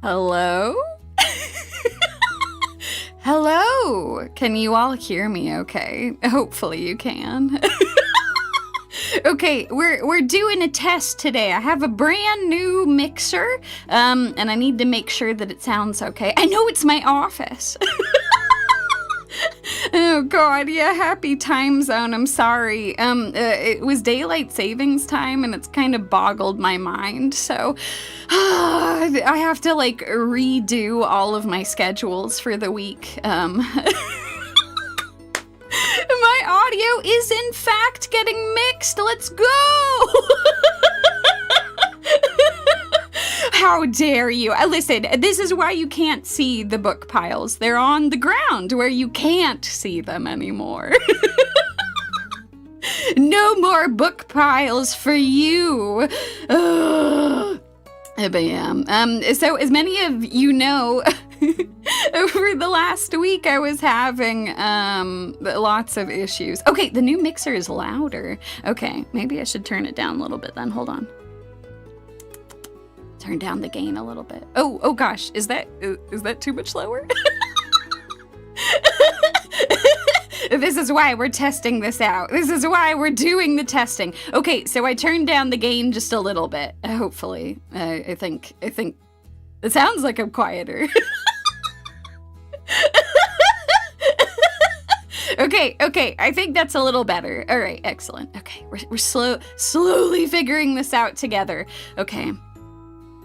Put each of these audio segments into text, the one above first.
Hello? Hello? Can you all hear me okay? Hopefully you can. Okay, we're doing a test today. I have a brand new mixer, and I need to make sure that it sounds okay. I know it's my office. Oh god, yeah, happy time zone, I'm sorry. It was daylight savings time and it's kind of boggled my mind, so I have to like redo all of my schedules for the week. My audio is in fact getting mixed, let's go! How dare you? Listen, this is why you can't see the book piles. They're on the ground where you can't see them anymore. No more book piles for you. Ugh. But yeah, so as many of you know, over the last week I was having lots of issues. Okay, the new mixer is louder. Okay, maybe I should turn it down a little bit then. Hold on. Turn down the gain a little bit. Oh gosh, is that too much lower? This is why we're testing this out. This is why we're doing the testing. Okay, so I turned down the gain just a little bit. Hopefully, I think it sounds like I'm quieter. Okay, I think that's a little better. All right, excellent. Okay, we're slowly figuring this out together. Okay.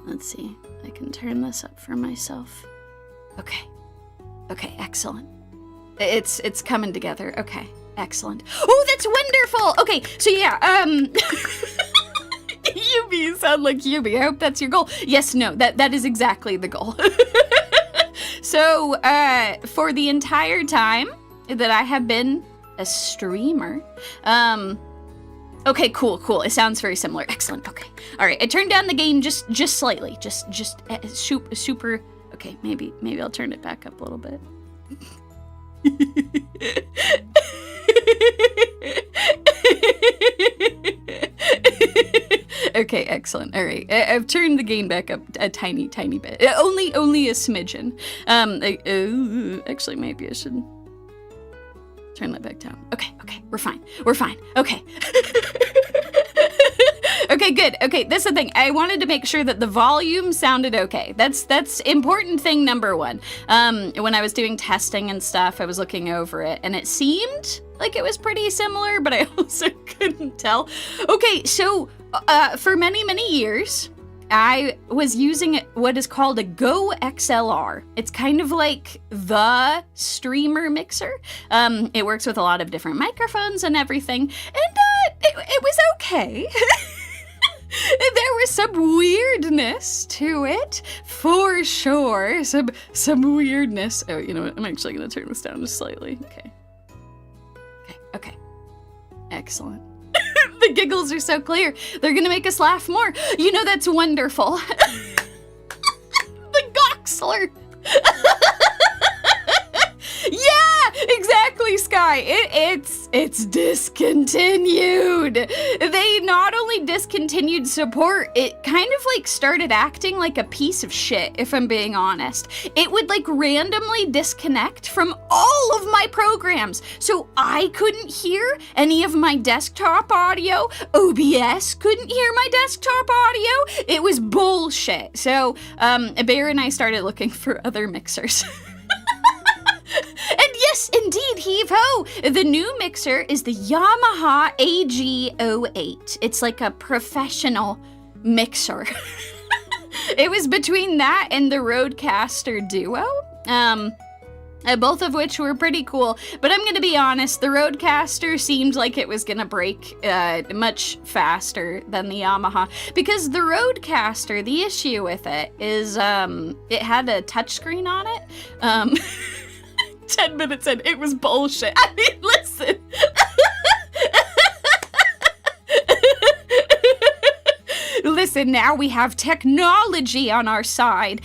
Let's see, I can turn this up for myself. Okay, excellent. It's coming together. Okay, excellent. Oh, that's wonderful. Okay, so yeah, Yumie, you sound like Yumie. I hope that's your goal. Yes, no, that is exactly the goal. So, for the entire time that I have been a streamer, okay, cool. It sounds very similar. Excellent. Okay. All right. I turned down the gain just slightly. Just super. Okay. Maybe I'll turn it back up a little bit. Okay. Excellent. All right. I've turned the gain back up a tiny bit. Only a smidgen. Actually, maybe I should turn that back down. Okay, we're fine. Okay. Okay, good. Okay, that's the thing. I wanted to make sure that the volume sounded okay. That's important thing number one. When I was doing testing and stuff, I was looking over it, and it seemed like it was pretty similar, but I also couldn't tell. Okay, so for many years, I was using what is called a GOXLR. It's kind of like the streamer mixer. It works with a lot of different microphones and everything, and it was okay. There was some weirdness to it, for sure. Some weirdness. Oh, you know what? I'm actually gonna turn this down just slightly. Okay. Excellent. The giggles are so clear. They're gonna make us laugh more. You know, that's wonderful. The GOXLR. Yeah, exactly, Sky. It's discontinued. They not only discontinued support, it kind of like started acting like a piece of shit, if I'm being honest. It would like randomly disconnect from all of my programs. So I couldn't hear any of my desktop audio. OBS couldn't hear my desktop audio. It was bullshit. So Bear and I started looking for other mixers. And yes, indeed, heave-ho! The new mixer is the Yamaha AG08. It's like a professional mixer. It was between that and the Rodecaster Duo, both of which were pretty cool. But I'm gonna be honest, the Rodecaster seemed like it was gonna break much faster than the Yamaha. Because the Rodecaster, the issue with it is it had a touchscreen on it. 10 minutes in, it was bullshit. I mean, listen. goodness, and now we have technology on our side.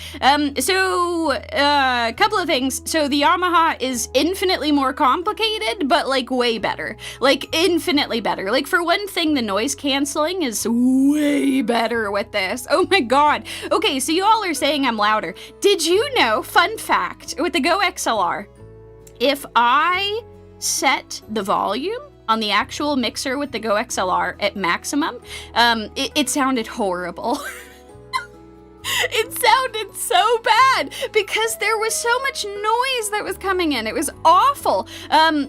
So a couple of things. So the Yamaha is infinitely more complicated, but like way better. Like infinitely better. Like for one thing, the noise canceling is way better with this. Oh my god. Okay, so you all are saying I'm louder. Did you know, fun fact, with the GOXLR, if I set the volume on the actual mixer with the GOXLR at maximum, it sounded horrible. It sounded so bad because there was so much noise that was coming in. It was awful.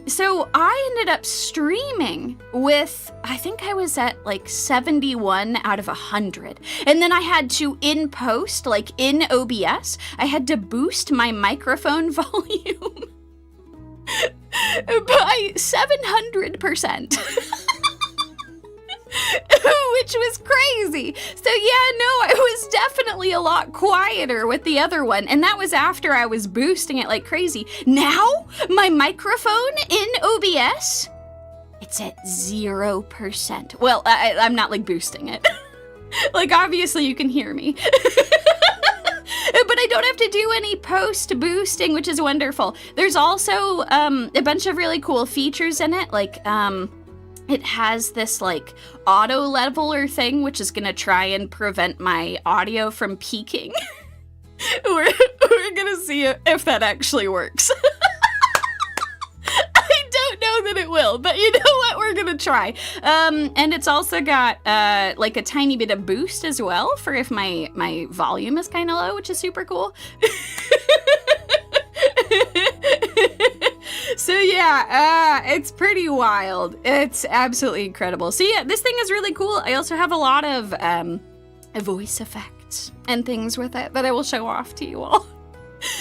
So I ended up streaming with, I think I was at like 71 out of 100. And then I had to, in post, like in OBS, I had to boost my microphone volume by 700%. Which was crazy. So yeah, no, I was definitely a lot quieter with the other one, and that was after I was boosting it like crazy. Now, my microphone in OBS, it's at 0%. Well, I'm not like boosting it. Like obviously you can hear me. But I don't have to do any post boosting, which is wonderful. There's also a bunch of really cool features in it, like it has this like auto leveler thing, which is gonna try and prevent my audio from peaking. We're gonna see if that actually works. I don't know that it will, but you know what? We're gonna try. And it's also got like a tiny bit of boost as well for if my volume is kind of low, which is super cool. So yeah, it's pretty wild. It's absolutely incredible. So yeah, this thing is really cool. I also have a lot of voice effects and things with it that I will show off to you all.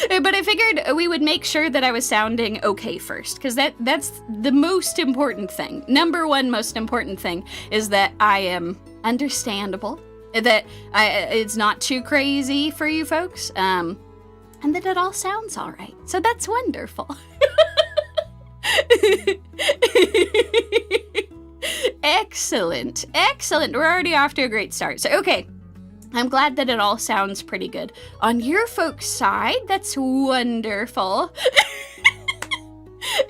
But I figured we would make sure that I was sounding okay first, because that's the most important thing. Number one most important thing is that I am understandable, that it's not too crazy for you folks, and that it all sounds all right. So that's wonderful. Excellent, excellent. We're already off to a great start. So, okay. I'm glad that it all sounds pretty good. On your folks' side, that's wonderful.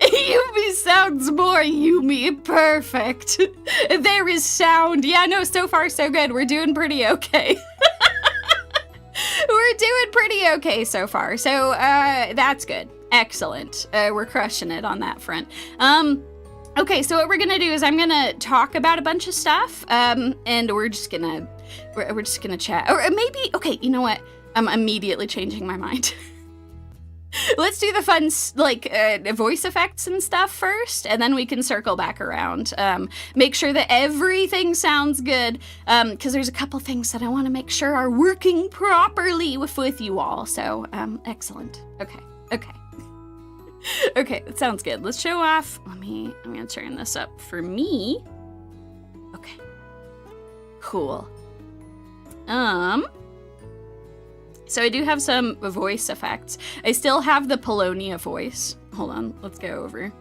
Yumie sounds more Yumie. Perfect. There is sound. Yeah, no, so far so good. We're doing pretty okay. We're doing pretty okay so far. So, that's good. Excellent. We're crushing it on that front. Okay, so what we're gonna do is I'm gonna talk about a bunch of stuff, and we're just gonna chat. Or maybe, okay, you know what? I'm immediately changing my mind. Let's do the fun, like, voice effects and stuff first, and then we can circle back around. Make sure that everything sounds good, because there's a couple things that I want to make sure are working properly with you all. So, excellent. Okay. Okay, that sounds good. Let's show off. I'm gonna turn this up for me. Okay. Cool. So I do have some voice effects. I still have the Polonia voice. Hold on, let's go over.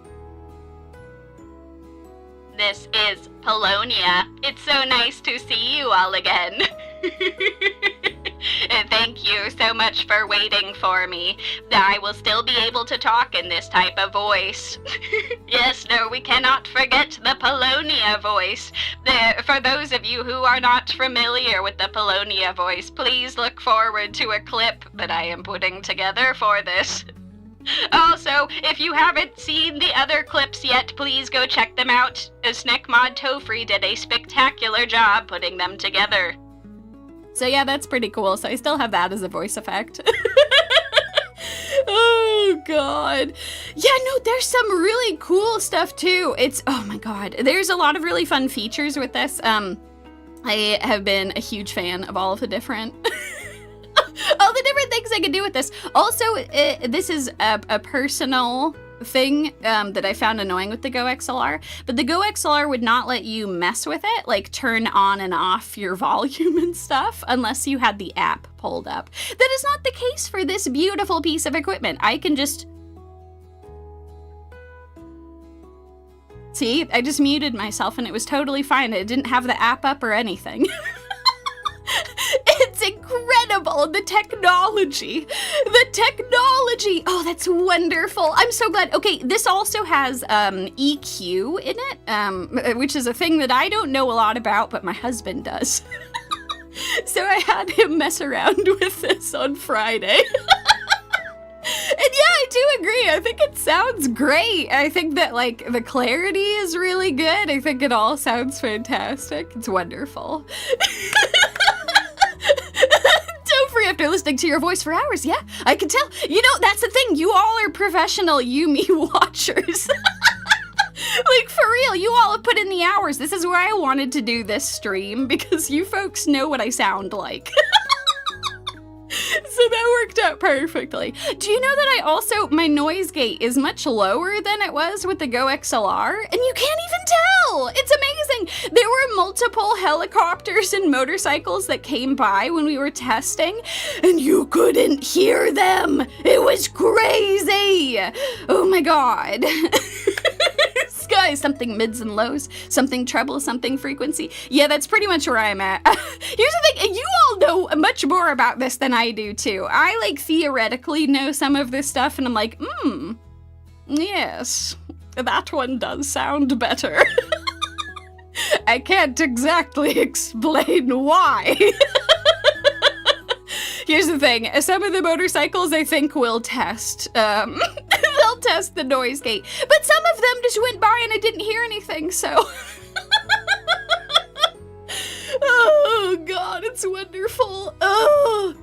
This is Polonia. It's so nice to see you all again. And thank you so much for waiting for me. I will still be able to talk in this type of voice. Yes, no, we cannot forget the Polonia voice. For those of you who are not familiar with the Polonia voice, please look forward to a clip that I am putting together for this. Also, if you haven't seen the other clips yet, please go check them out. Sneckmod Tofree did a spectacular job putting them together. So yeah, that's pretty cool. So I still have that as a voice effect. Oh god. Yeah, no, there's some really cool stuff too. Oh my god. There's a lot of really fun features with this. I have been a huge fan of all of the different all the different things I can do with this. Also, this is a personal thing that I found annoying with the GOXLR, but the GOXLR would not let you mess with it, like turn on and off your volume and stuff, unless you had the app pulled up. That is not the case for this beautiful piece of equipment. I can just... See, I just muted myself and it was totally fine. It didn't have the app up or anything. incredible. The technology. The technology. Oh, that's wonderful. I'm so glad. Okay, this also has EQ in it, which is a thing that I don't know a lot about, but my husband does. So I had him mess around with this on Friday. And yeah, I do agree. I think it sounds great. I think that, like, the clarity is really good. I think it all sounds fantastic. It's wonderful. Don't free after listening to your voice for hours. Yeah, I can tell. You know, that's the thing. You all are professional Yumie watchers. Like, for real, you all have put in the hours. This is why I wanted to do this stream, because you folks know what I sound like. So that worked out perfectly. Do you know that I also, my noise gate is much lower than it was with the GOXLR? And you can't even tell! It's amazing! There were multiple helicopters and motorcycles that came by when we were testing, and you couldn't hear them! It was crazy! Oh my god. Sky, something mids and lows, something treble, something frequency. Yeah, that's pretty much where I'm at. Here's the thing, you all know much more about this than I do too. I like theoretically know some of this stuff and I'm like, yes, that one does sound better. I can't exactly explain why. Here's the thing, some of the motorcycles I think will test. They'll test the noise gate, but some of them just went by and I didn't hear anything, so. Oh God, it's wonderful. Oh.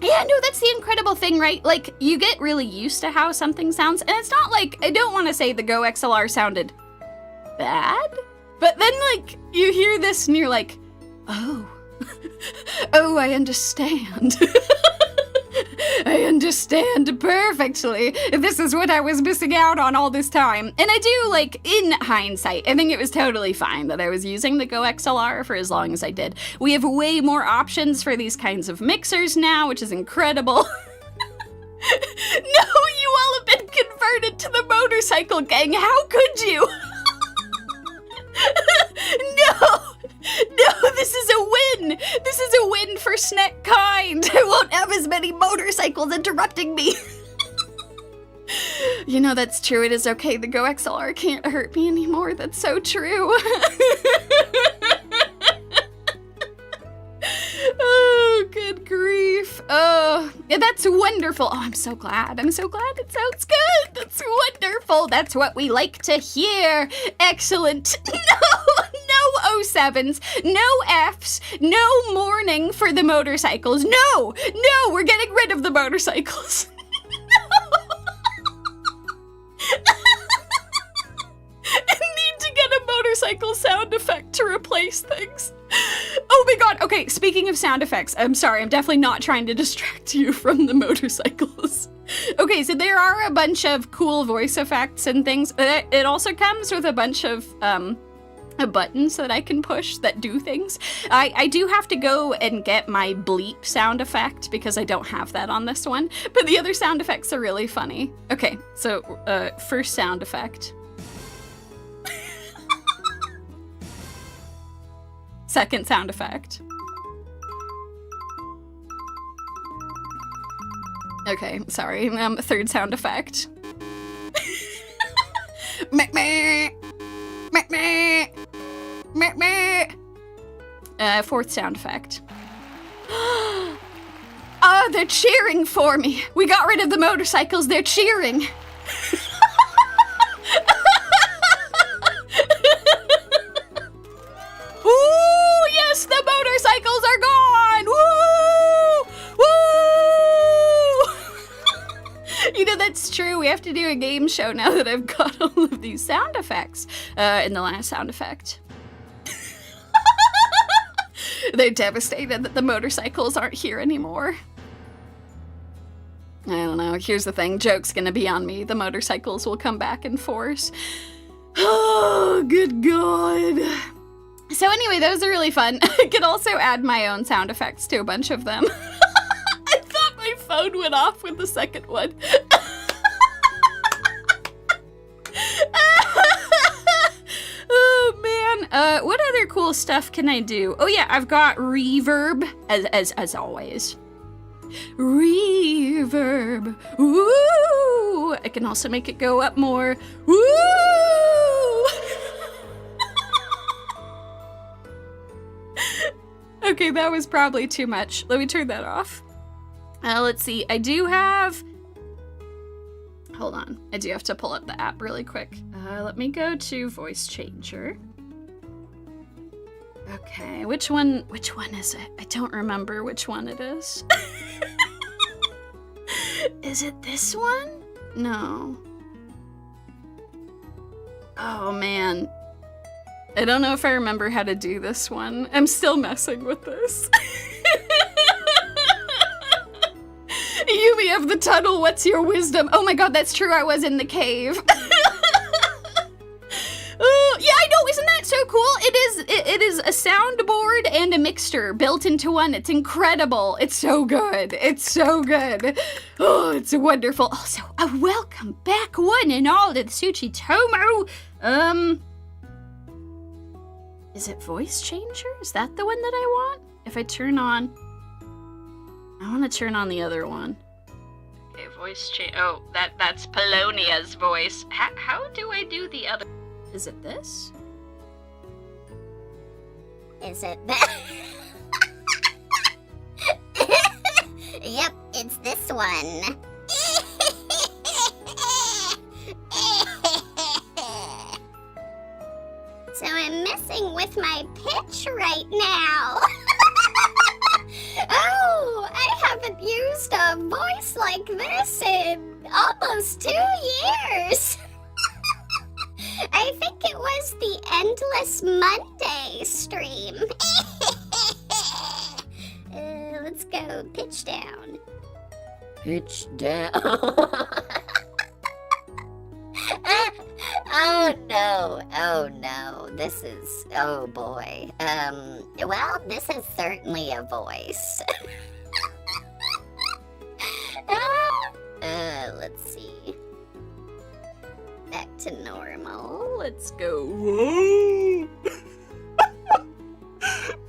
Yeah, no, that's the incredible thing, right? Like, you get really used to how something sounds, and it's not like, I don't want to say the GOXLR sounded bad, but then, like, you hear this and you're like, oh. Oh, I understand. I understand perfectly. This is what I was missing out on all this time. And I do, like, in hindsight, I think it was totally fine that I was using the GOXLR for as long as I did. We have way more options for these kinds of mixers now, which is incredible. No, you all have been converted to the motorcycle gang. How could you? No! No, this is a win! This is a win for Snack Kind! I won't have as many motorcycles interrupting me! You know, that's true, it is okay. The GOXLR can't hurt me anymore. That's so true. Oh, good grief. Oh, yeah, that's wonderful. Oh, I'm so glad. I'm so glad it sounds good. That's wonderful. That's what we like to hear. Excellent. No 07s, no Fs, no mourning for the motorcycles. No, we're getting rid of the motorcycles. I need to get a motorcycle sound effect to replace things. Oh my god, okay, speaking of sound effects, I'm sorry, I'm definitely not trying to distract you from the motorcycles. Okay, so there are a bunch of cool voice effects and things. It also comes with a bunch of buttons that I can push that do things. I do have to go and get my bleep sound effect because I don't have that on this one, but the other sound effects are really funny. Okay, so first sound effect. Second sound effect. Okay, sorry. Third sound effect. Meh, meh. Meh, meh. Meh, meh. Fourth sound effect. Oh, they're cheering for me. We got rid of the motorcycles. They're cheering. Ooh, yes, the motorcycles are gone. Woo! Woo! You know, that's true. We have to do a game show now that I've got all of these sound effects. In the last sound effect. They're devastated that the motorcycles aren't here anymore. I don't know. Here's the thing. Joke's gonna be on me. The motorcycles will come back in force. Oh, good God. So anyway, those are really fun. I could also add my own sound effects to a bunch of them. I thought my phone went off with the second one. Oh man, what other cool stuff can I do? Oh yeah, I've got reverb, as always. reverb. Ooh! I can also make it go up more. Ooh! Okay, that was probably too much. Let me turn that off. Let's see. I do have... Hold on. I do have to pull up the app really quick. Let me go to voice changer. Okay, which one is it? I don't remember which one it is. Is it this one? No. Oh man. I don't know if I remember how to do this one. I'm still messing with this. Yumie of the tunnel, what's your wisdom? Oh my god, that's true, I was in the cave. Yeah, I know, isn't that so cool? It is a soundboard and a mixer built into one. It's incredible. It's so good. It's so good. Oh, it's wonderful. Also, a welcome back one and all to the Tsuchitomo. Is it voice changer? Is that the one that I want? If I turn on... I want to turn on the other one. Okay, voice change. Oh, that's Polonia's voice. How do I do the other? Is it this? Is it that? Yep, it's this one. So I'm messing with my pitch right now. Oh, I haven't used a voice like this in almost 2 years. I think it was the Endless Monday stream. Let's go pitch down. Pitch down. Oh no, this is, oh boy. Well, this is certainly a voice. Let's see. Back to normal. Let's go. Whoa.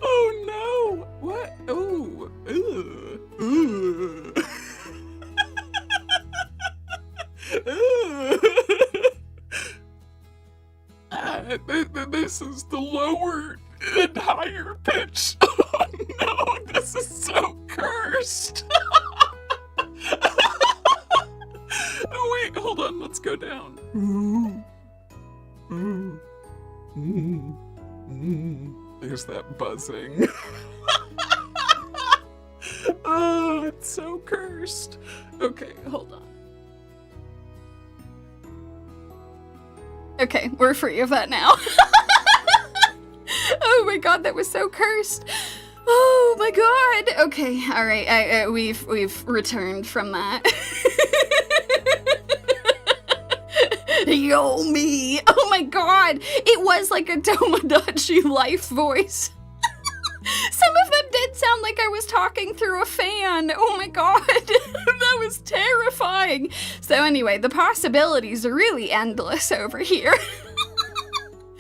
Oh no! What? Oh. This is the lower and higher pitch. Oh no, this is so cursed. Oh wait, hold on, let's go down. There's that buzzing. Oh, it's so cursed. Okay, hold on. Okay, we're free of that now. Oh my god, that was so cursed. Oh my god. Okay, all right. We've returned from that. Yo me. Oh my god. It was like a Tomodachi Life voice. Some of them did sound like I was talking through a fan. Oh my god. That was terrifying. So anyway, the possibilities are really endless over here.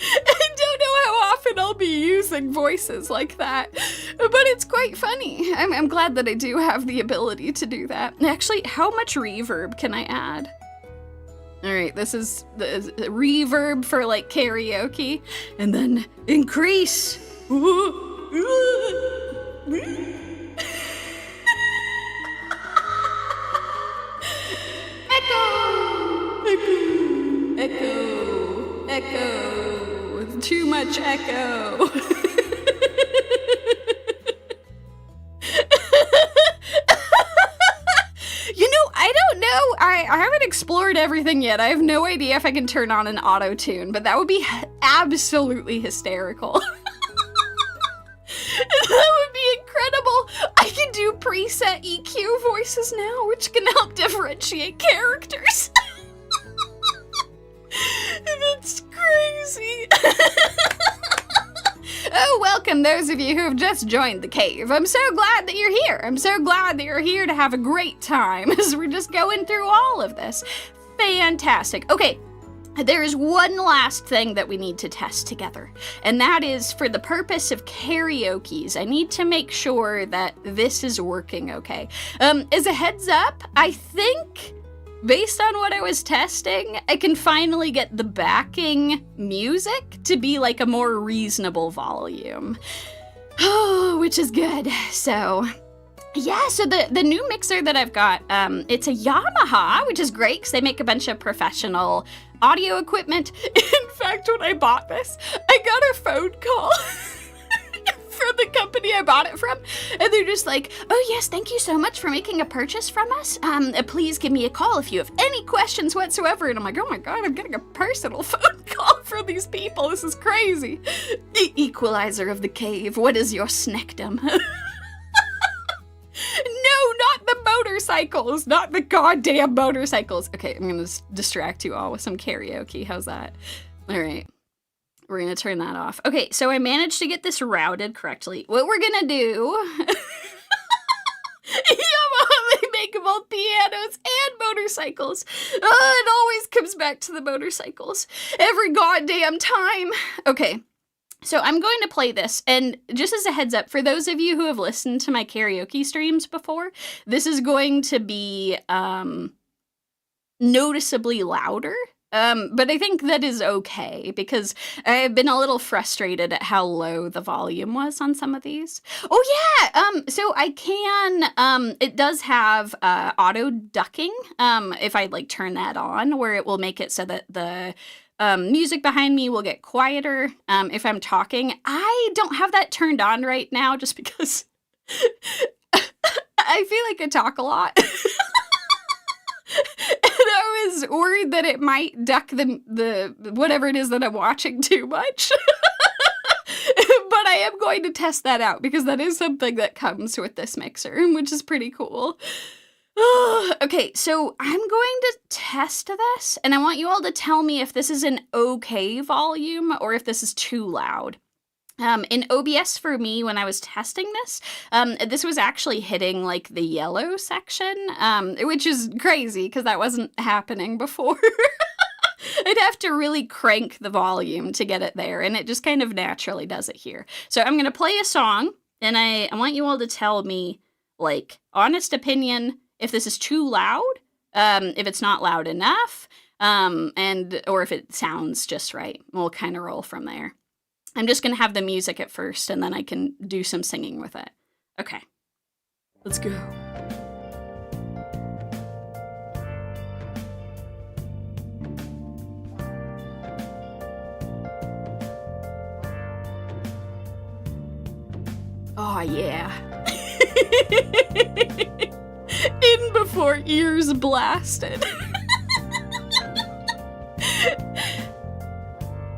I don't know how often I'll be using voices like that, but it's quite funny. I'm glad that I do have the ability to do that. Actually, how much reverb can I add? All right, this is the reverb for like karaoke, and then increase. Echo, echo, echo, echo. Too much echo. You know, I don't know. I haven't explored everything yet. I have no idea if I can turn on an auto tune, but that would be absolutely hysterical. That would be incredible. I can do preset EQ voices now, which can help differentiate characters. That's crazy. Oh, welcome those of you who have just joined the cave. I'm so glad that you're here. I'm so glad that you're here to have a great time as we're just going through all of this. Fantastic. Okay. there is one last thing that we need to test together, and that is for the purpose of karaoke's. I need to make sure that this is working okay. As a heads up, I think, based on what I was testing, I can finally get the backing music to be like a more reasonable volume. Oh, which is good. So yeah, so the new mixer that I've got, it's a Yamaha, which is great because they make a bunch of professional audio equipment. In fact, when I bought this, I got a phone call from the company I bought it from, and they're just like, oh yes, thank you so much for making a purchase from us. Please give me a call if you have any questions whatsoever. And I'm like, oh my god, I'm getting a personal phone call from these people. This is crazy. The equalizer of the cave, what is your snackdom? No, not the motorcycles, not the goddamn motorcycles. Okay, I'm gonna distract you all with some karaoke. How's that? All right. We're gonna turn that off. Okay, so I managed to get this routed correctly. What we're gonna do... Yamaha, they make both pianos and motorcycles. It always comes back to the motorcycles. Every goddamn time. Okay, so I'm going to play this, and just as a heads up, for those of you who have listened to my karaoke streams before, this is going to be noticeably louder. But I think that is okay, because I've been a little frustrated at how low the volume was on some of these. Oh yeah, so I can, it does have auto ducking, if I like turn that on, where it will make it so that the music behind me will get quieter if I'm talking. I don't have that turned on right now just because I feel like I talk a lot. And I was worried that it might duck the whatever it is that I'm watching too much. But I am going to test that out because that is something that comes with this mixer, which is pretty cool. Okay, so I'm going to test this, and I want you all to tell me if this is an okay volume or if this is too loud. In OBS for me, when I was testing this, this was actually hitting like the yellow section, which is crazy because that wasn't happening before. I'd have to really crank the volume to get it there, and it just kind of naturally does it here. So I'm going to play a song, and I want you all to tell me, like, honest opinion, if this is too loud, if it's not loud enough, or if it sounds just right. We'll kind of roll from there. I'm just going to have the music at first, and then I can do some singing with it. Okay, let's go. Oh, yeah. In before ears blasted.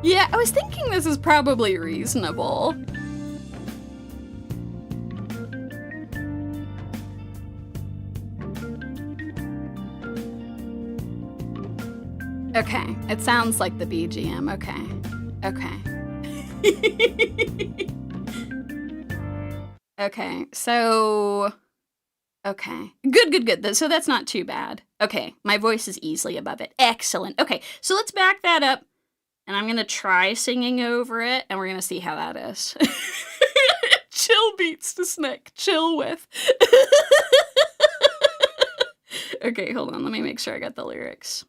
Yeah, I was thinking this is probably reasonable. Okay, it sounds like the BGM. Okay. Okay, so... Okay, good. So that's not too bad. Okay, my voice is easily above it. Excellent. Okay, so let's back that up. And I'm going to try singing over it, and we're going to see how that is. Chill beats to snack. Chill with. Okay, hold on. Let me make sure I got the lyrics.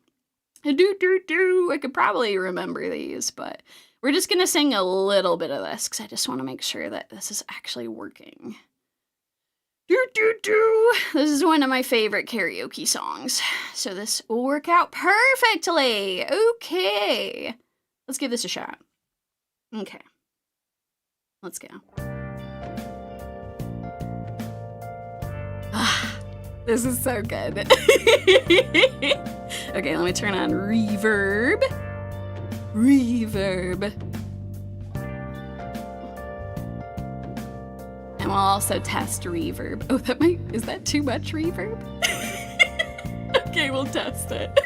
Do. I could probably remember these, but we're just going to sing a little bit of this, because I just want to make sure that this is actually working. Do. This is one of my favorite karaoke songs. So this will work out perfectly. Okay. Let's give this a shot. Okay. Let's go. This is so good. Okay, let me turn on reverb. And we'll also test reverb. Oh, is that too much reverb? Okay, we'll test it.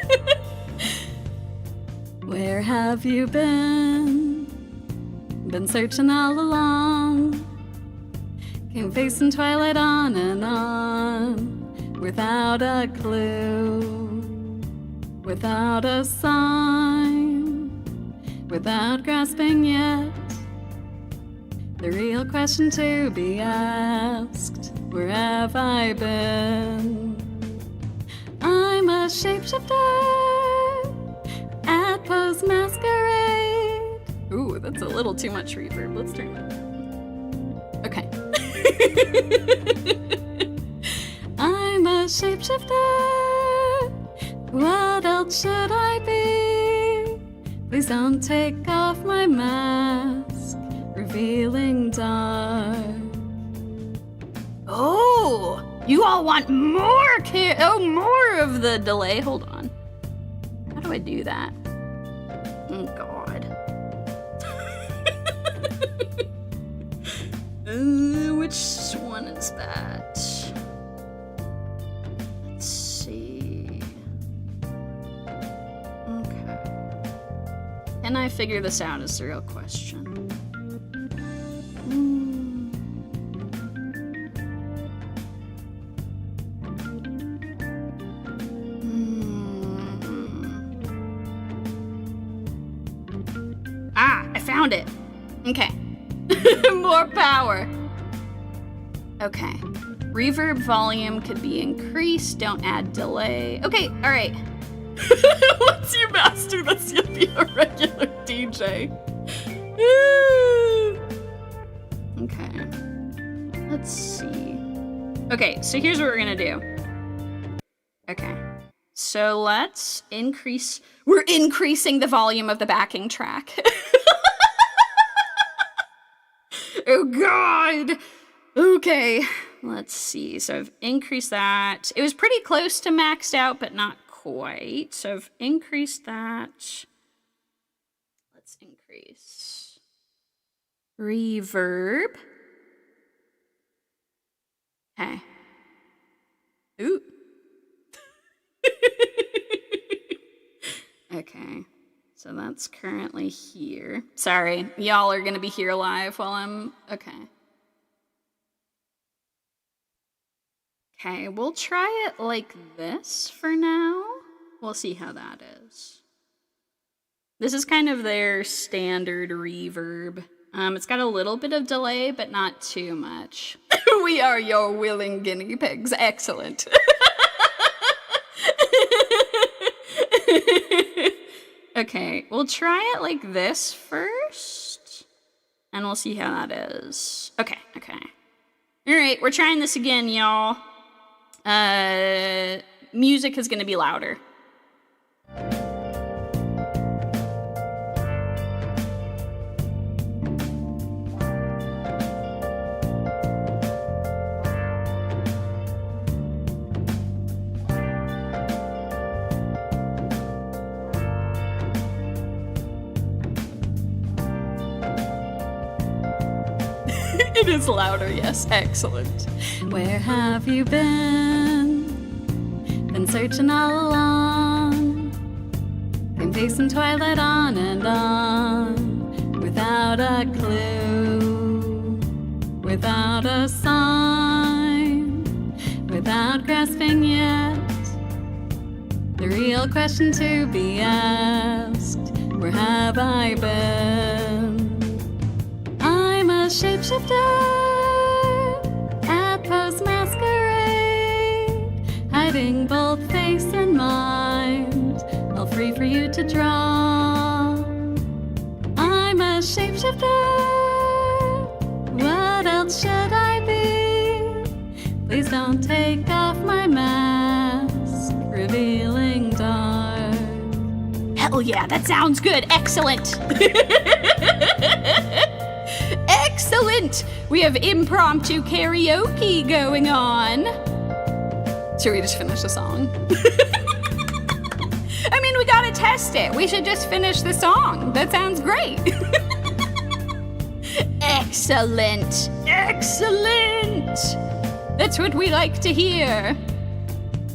Where have you been? Been searching all along. Came facing twilight on and on. Without a clue. Without a sign. without grasping yet. The real question to be asked, where have I been? I'm a shapeshifter at Post Masquerade. Ooh, that's a little too much reverb. Let's turn it. Okay. I'm a shapeshifter. What else should I be? Please don't take off my mask, revealing dark. Oh, you all want more more of the delay. Hold on. How do I do that? Oh God. Which one is that? Let's see. Okay. Can I figure this out is the real question. Ah, I found it. Okay. More power. Okay. Reverb volume could be increased. Don't add delay. Okay, all right. Once you master this, you'll be a regular DJ. Okay. Let's see. Okay, so here's what we're gonna do. Okay. So let's increase. We're increasing the volume of the backing track. Oh God. Okay, let's see. So I've increased that. It was pretty close to maxed out, but not quite. So I've increased that. Let's increase reverb. Okay. Ooh. Okay. So that's currently here. Sorry, y'all are gonna be here live while I'm, okay. Okay, we'll try it like this for now. We'll see how that is. This is kind of their standard reverb. It's got a little bit of delay, but not too much. We are your willing guinea pigs. Excellent. Okay, we'll try it like this first, and we'll see how that is. Okay. All right, we're trying this again, y'all. Music is gonna be louder. It is louder, yes. Excellent. Where have you been? Been searching all along. Been facing twilight on and on. Without a clue. Without a sign. Without grasping yet. The real question to be asked. Where have I been? I'm a shapeshifter at Post Masquerade, hiding both face and mind, all free for you to draw. I'm a shapeshifter. What else should I be? Please don't take off my mask, revealing dark. Hell yeah, that sounds good. Excellent. Excellent! We have impromptu karaoke going on. Should we just finish the song? I mean, we gotta test it. We should just finish the song. That sounds great. Excellent! Excellent! That's what we like to hear.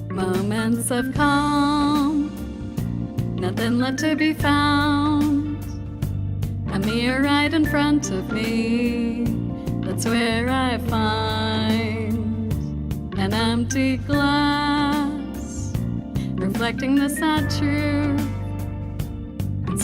Moments of calm, nothing left to be found. A mirror right in front of me, that's where I find an empty glass, reflecting the sad truth. It's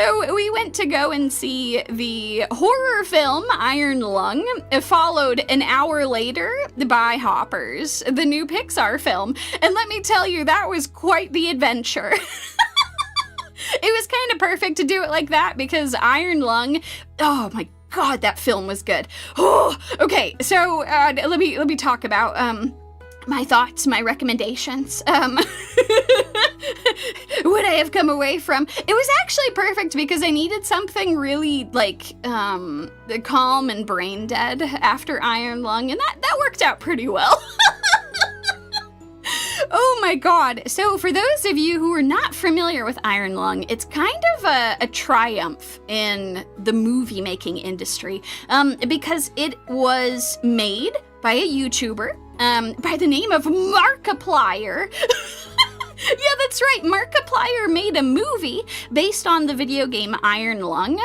So we went to go and see the horror film Iron Lung, followed an hour later by Hoppers, the new Pixar film. And let me tell you, that was quite the adventure. It was kind of perfect to do it like that because Iron Lung, oh my God, that film was good. Oh, okay, so let me talk about my thoughts, my recommendations. What I have come away from. It was actually perfect because I needed something really like calm and brain dead after Iron Lung, and that worked out pretty well. Oh my God. So for those of you who are not familiar with Iron Lung, it's kind of a triumph in the movie making industry because it was made by a YouTuber by the name of Markiplier. Yeah, that's right. Markiplier made a movie based on the video game Iron Lung.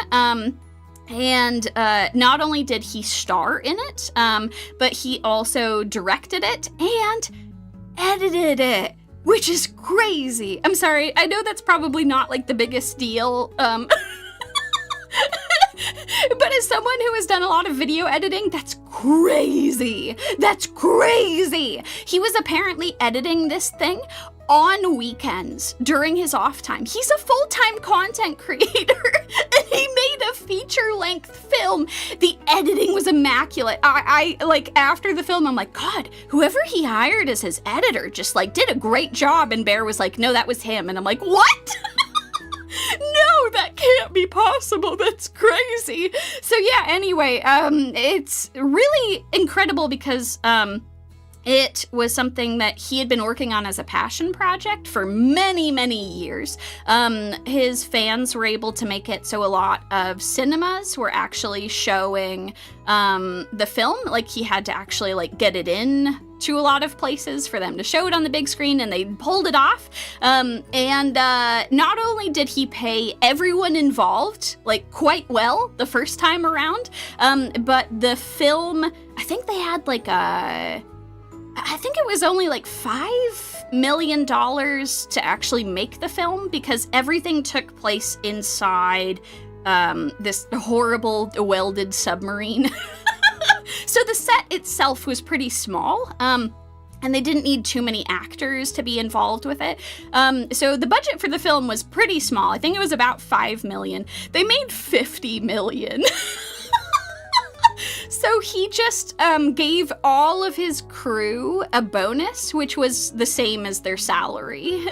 And not only did he star in it, but he also directed it and edited it, which is crazy. I'm sorry, I know that's probably not like the biggest deal, but as someone who has done a lot of video editing, that's crazy. That's crazy. He was apparently editing this thing on weekends during his off time. He's a full-time content creator and he made a feature-length film. The editing was immaculate. I like after the film, I'm like, God, whoever he hired as his editor just like did a great job. And Bear was like, no, that was him. And I'm like, what? No, that can't be possible. That's crazy. So yeah, anyway, it's really incredible because it was something that he had been working on as a passion project for many, many years. His fans were able to make it so a lot of cinemas were actually showing the film. Like he had to actually like get it in to a lot of places for them to show it on the big screen, and they pulled it off. And not only did he pay everyone involved like quite well the first time around, but the film, I think they had like I think it was only like $5 million to actually make the film because everything took place inside this horrible welded submarine. So the set itself was pretty small. And they didn't need too many actors to be involved with it. So the budget for the film was pretty small. I think it was about $5 million. They made $50 million. So he just gave all of his crew a bonus, which was the same as their salary.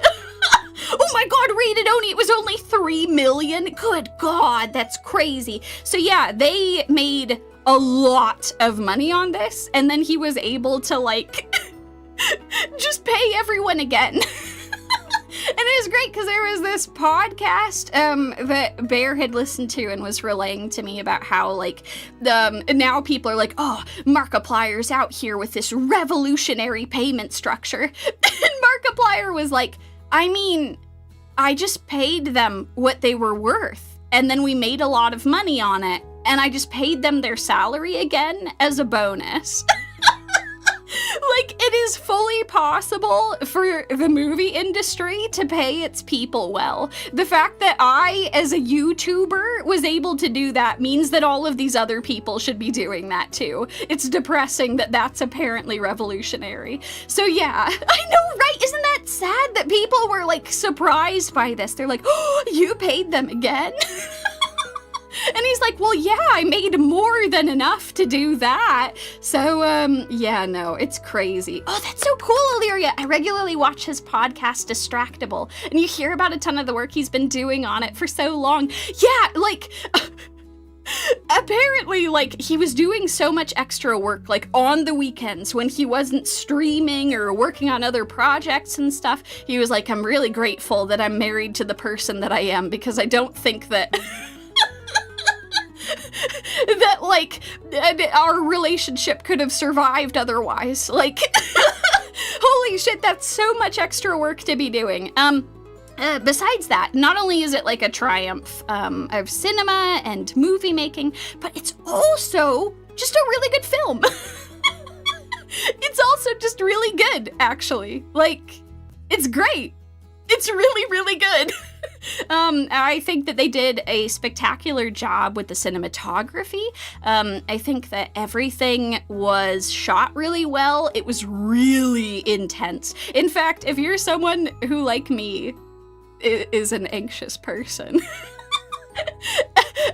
Oh my God, rate it only, it was only $3 million. Good God, that's crazy. So yeah, they made a lot of money on this, and then he was able to like just pay everyone again. And it was great because there was this podcast that Bear had listened to and was relaying to me about how like now people are like, oh, Markiplier's out here with this revolutionary payment structure. And Markiplier was like, I mean, I just paid them what they were worth, and then we made a lot of money on it, and I just paid them their salary again as a bonus. Like, it is fully possible for the movie industry to pay its people well. The fact that I, as a YouTuber, was able to do that means that all of these other people should be doing that too. It's depressing that that's apparently revolutionary. So yeah, I know, right? Isn't that sad that people were like surprised by this? They're like, oh, you paid them again? And he's like, well, yeah, I made more than enough to do that. So, yeah, no, it's crazy. Oh, that's so cool, Illyria. I regularly watch his podcast, Distractable, and you hear about a ton of the work he's been doing on it for so long. Yeah, like, apparently, like, he was doing so much extra work, like, on the weekends when he wasn't streaming or working on other projects and stuff. He was like, I'm really grateful that I'm married to the person that I am, because I don't think that... that, like, our relationship could have survived otherwise. Like, holy shit, that's so much extra work to be doing. Besides that, not only is it like a triumph of cinema and movie making, but it's also just a really good film. It's also just really good, actually. Like, it's great. It's really, really good. I think that they did a spectacular job with the cinematography. I think that everything was shot really well. It was really intense. In fact, if you're someone who, like me, is an anxious person,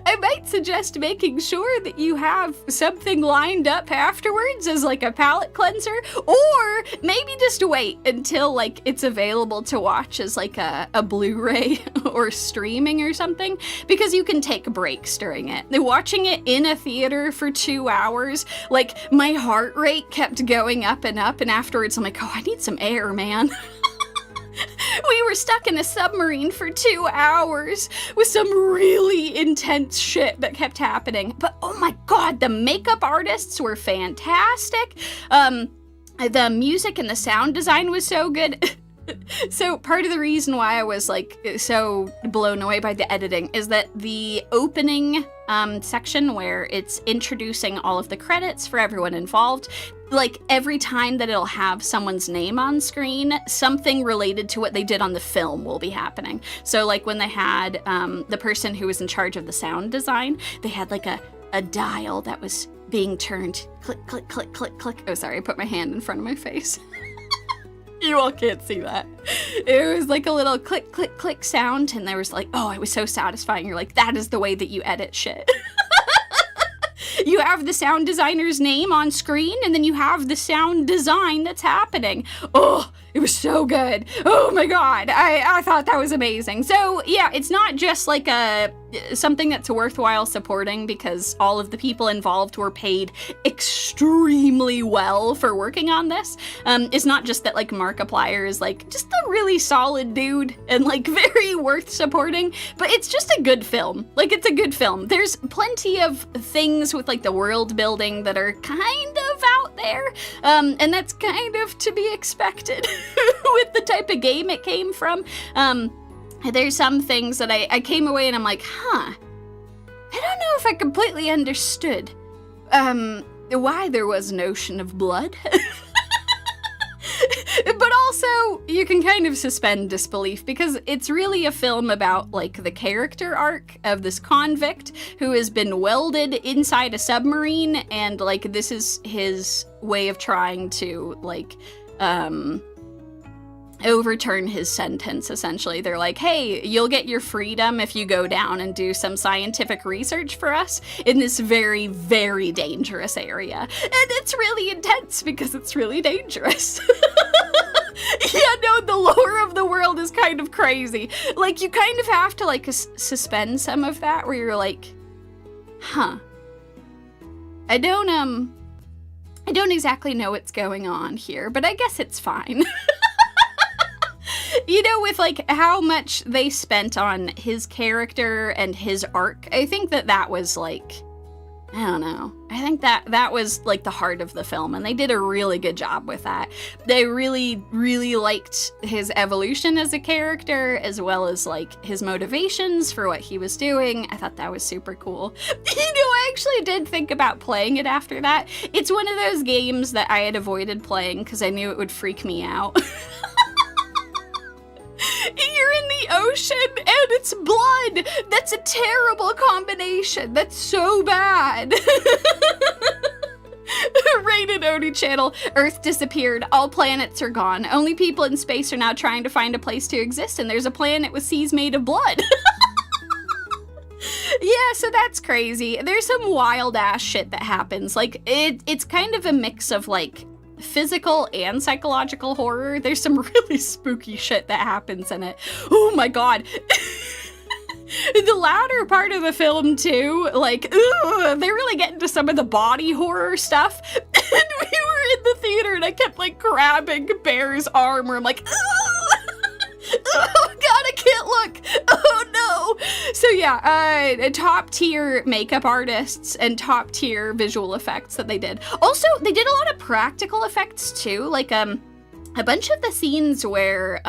I might suggest making sure that you have something lined up afterwards as like a palate cleanser, or maybe just wait until like it's available to watch as like a Blu-ray or streaming or something, because you can take breaks during it. Watching it in a theater for 2 hours, like my heart rate kept going up, and afterwards I'm like, oh, I need some air, man. We were stuck in a submarine for 2 hours with some really intense shit that kept happening. But oh my god, the makeup artists were fantastic. The music and the sound design was so good. So part of the reason why I was like so blown away by the editing is that the opening section where it's introducing all of the credits for everyone involved, like every time that it'll have someone's name on screen, something related to what they did on the film will be happening. So like when they had the person who was in charge of the sound design, they had like a dial that was being turned. Click, click, click, click, click. Oh, sorry, I put my hand in front of my face. You all can't see that. It was like a little click, click, click sound, and there was like, oh, it was so satisfying. You're like, that is the way that you edit shit. You have the sound designer's name on screen, and then you have the sound design that's happening. Oh, it was so good. Oh my god, I thought that was amazing. So yeah, it's not just like something that's worthwhile supporting because all of the people involved were paid extremely well for working on this. It's not just that like Markiplier is like just a really solid dude and like very worth supporting, but it's just a good film. Like, it's a good film. There's plenty of things with like the world building that are kind of out there, and that's kind of to be expected with the type of game it came from. There's some things that I came away and I'm like, I don't know if I completely understood why there was an ocean of blood. But also, you can kind of suspend disbelief because it's really a film about, like, the character arc of this convict who has been welded inside a submarine, and, like, this is his way of trying to, like, overturn his sentence, essentially. They're like, hey, you'll get your freedom if you go down and do some scientific research for us in this very, very dangerous area. And it's really intense because it's really dangerous. Yeah, no, the lore of the world is kind of crazy. Like, you kind of have to, like, suspend some of that where you're like, I don't exactly know what's going on here, but I guess it's fine. You know, with, like, how much they spent on his character and his arc, I think that was, like, I don't know. I think that was, like, the heart of the film, and they did a really good job with that. They really, really liked his evolution as a character, as well as, like, his motivations for what he was doing. I thought that was super cool. You know, I actually did think about playing it after that. It's one of those games that I had avoided playing because I knew it would freak me out. You're in the ocean and it's blood. That's a terrible combination. That's so bad. Rated Oni channel. Earth disappeared. All planets are gone. Only people in space are now trying to find a place to exist, and there's a planet with seas made of blood. Yeah, so that's crazy. There's some wild ass shit that happens. Like, it's kind of a mix of, like, physical and psychological horror. There's some really spooky shit that happens in it. Oh my god. The latter part of the film too, like, they really get into some of the body horror stuff. And we were in the theater and I kept, like, grabbing Bear's arm where I'm like, oh god, I can't look. Oh no. So yeah, top tier makeup artists and top tier visual effects that they did. Also, they did a lot of practical effects too. Like, a bunch of the scenes where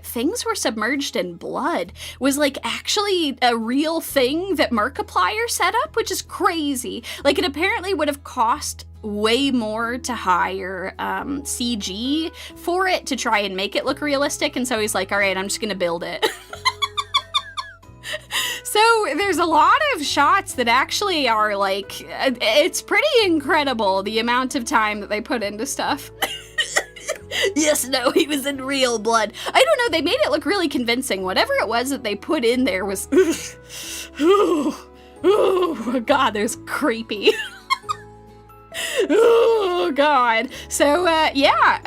things were submerged in blood was, like, actually a real thing that Markiplier set up, which is crazy. Like, it apparently would have cost way more to hire CG for it to try and make it look realistic, and so he's like, all right, I'm just gonna build it. there's a lot of shots that actually are like, it's pretty incredible the amount of time that they put into stuff. Yes, no, he was in real blood. I don't know, they made it look really convincing. Whatever it was that they put in there was, oh God, there's creepy. Oh God. So yeah,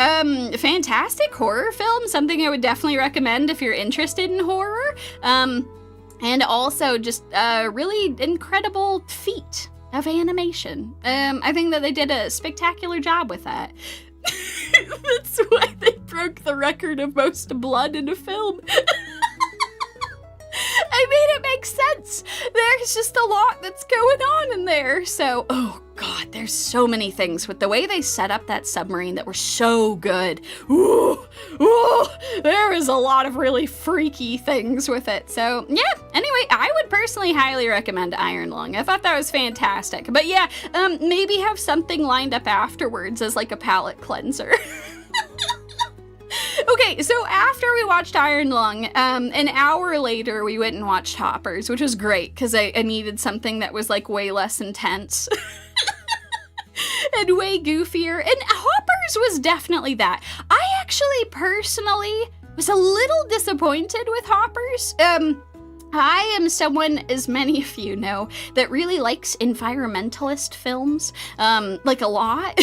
fantastic horror film, something I would definitely recommend if you're interested in horror. And also just a really incredible feat of animation. I think that they did a spectacular job with that. That's why they broke the record of most blood in a film. I mean, it makes sense. There's just a lot that's going on in there. So, oh God, there's so many things with the way they set up that submarine that were so good. Ooh, there is a lot of really freaky things with it. So, yeah, anyway, I would personally highly recommend Iron Lung. I thought that was fantastic. But yeah, maybe have something lined up afterwards as like a palate cleanser. Okay, so after we watched Iron Lung, an hour later we went and watched Hoppers, which was great because I needed something that was like way less intense and way goofier. And Hoppers was definitely that. I actually personally was a little disappointed with Hoppers. I am someone, as many of you know, that really likes environmentalist films, like a lot.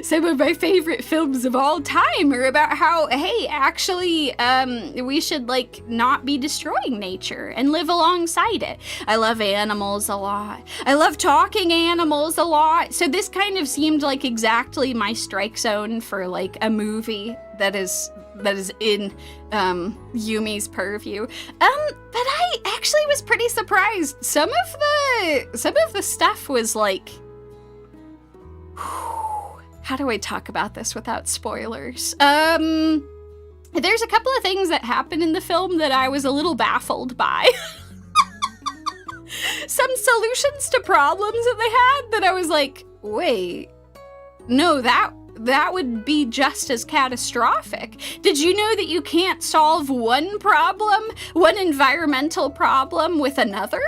Some of my favorite films of all time are about how, hey, actually, we should, like, not be destroying nature and live alongside it. I love animals a lot. I love talking animals a lot. So this kind of seemed like exactly my strike zone for, like, a movie that is in Yumie's purview. But I actually was pretty surprised. Some of the stuff was like, how do I talk about this without spoilers? There's a couple of things that happen in the film that I was a little baffled by. Some solutions to problems that they had that I was like, wait, no, that would be just as catastrophic. Did you know that you can't solve one problem, one environmental problem, with another?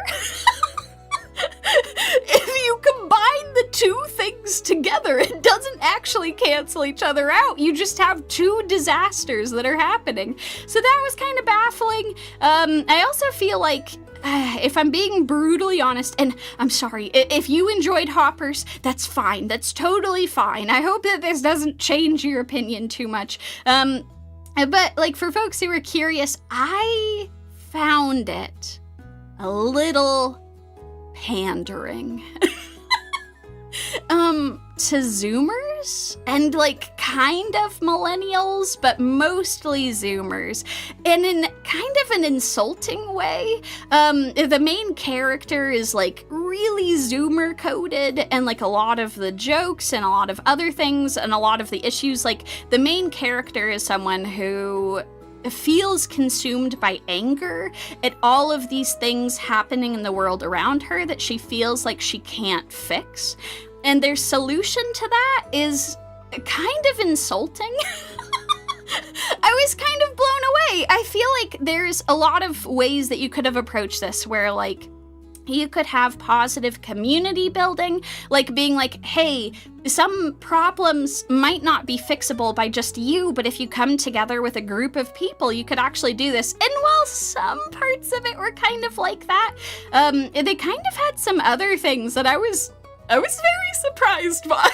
If you combine the two things together, it doesn't actually cancel each other out. You just have two disasters that are happening. So that was kind of baffling. I also feel like, if I'm being brutally honest, and I'm sorry, if you enjoyed Hoppers, that's fine. That's totally fine. I hope that this doesn't change your opinion too much. But, like, for folks who are curious, I found it a little pandering to Zoomers and like kind of millennials, but mostly Zoomers, and in kind of an insulting way. The main character is like really Zoomer coded, and like a lot of the jokes and a lot of other things and a lot of the issues, like the main character is someone who feels consumed by anger at all of these things happening in the world around her that she feels like she can't fix. And their solution to that is kind of insulting. I was kind of blown away. I feel like there's a lot of ways that you could have approached this where, like, you could have positive community building, like being like, hey, some problems might not be fixable by just you, but if you come together with a group of people, you could actually do this. And while some parts of it were kind of like that, they kind of had some other things that I was very surprised by.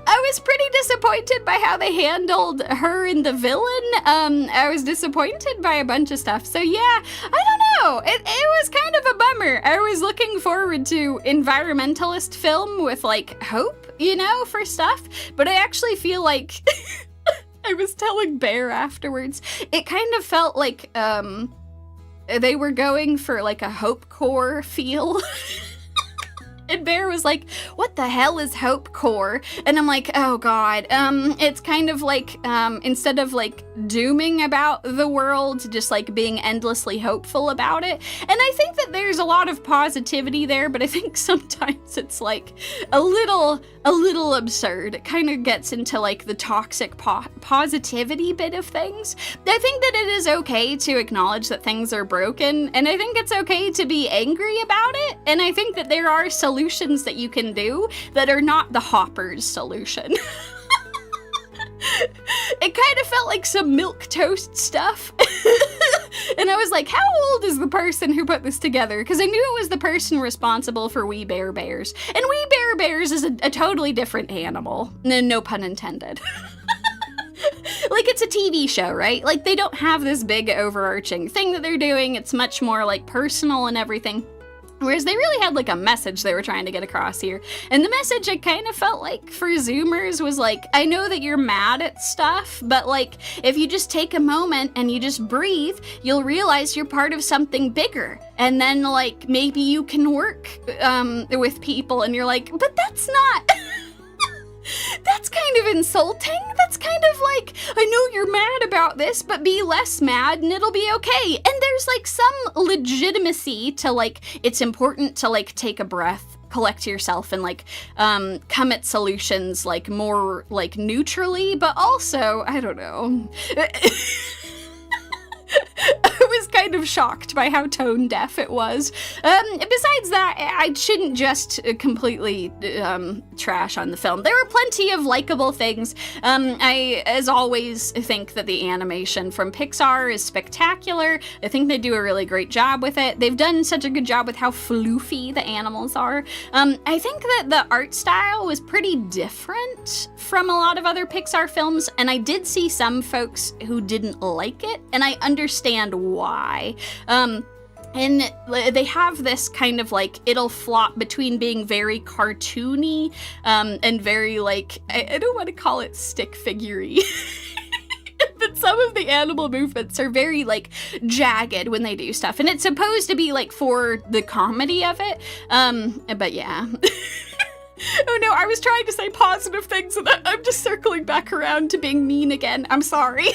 I was pretty disappointed by how they handled her and the villain. I was disappointed by a bunch of stuff. So yeah, I don't know. It was kind of a bummer. I was looking forward to environmentalist film with like hope, you know, for stuff. But I actually feel like I was telling Bear afterwards, it kind of felt like they were going for like a Hope Core feel. And Bear was like, what the hell is Hope Core? And I'm like, oh God, it's kind of like, instead of like dooming about the world, just like being endlessly hopeful about it. And I think that there's a lot of positivity there, but I think sometimes it's like a little absurd. It kind of gets into like the toxic positivity bit of things. I think that it is okay to acknowledge that things are broken, and I think it's okay to be angry about it, and I think that there are solutions that you can do that are not the Hopper's solution. It kind of felt like some milquetoast stuff. And I was like, how old is the person who put this together? Because I knew it was the person responsible for We Bare Bears. And We Bare Bears is a totally different animal. No pun intended. Like, it's a TV show, right? Like, they don't have this big overarching thing that they're doing. It's much more like personal and everything. Whereas they really had like a message they were trying to get across here. And the message I kind of felt like for Zoomers was like, I know that you're mad at stuff, but like if you just take a moment and you just breathe, you'll realize you're part of something bigger. And then like maybe you can work with people, and you're like, but that's not... That's kind of insulting. That's kind of like, I know you're mad about this, but be less mad and it'll be okay. And there's like some legitimacy to like, it's important to like take a breath, collect yourself, and like come at solutions like more like neutrally, but also, I don't know. I was kind of shocked by how tone deaf it was. Besides that, I shouldn't just completely trash on the film. There were plenty of likable things. I, as always, think that the animation from Pixar is spectacular. I think they do a really great job with it. They've done such a good job with how floofy the animals are. I think that the art style was pretty different from a lot of other Pixar films, and I did see some folks who didn't like it, and I understand why. And they have this kind of like, it'll flop between being very cartoony and very like, I don't want to call it stick figure-y. But some of the animal movements are very like jagged when they do stuff, and it's supposed to be like for the comedy of it. But yeah. Oh no, I was trying to say positive things, and I'm just circling back around to being mean again. I'm sorry.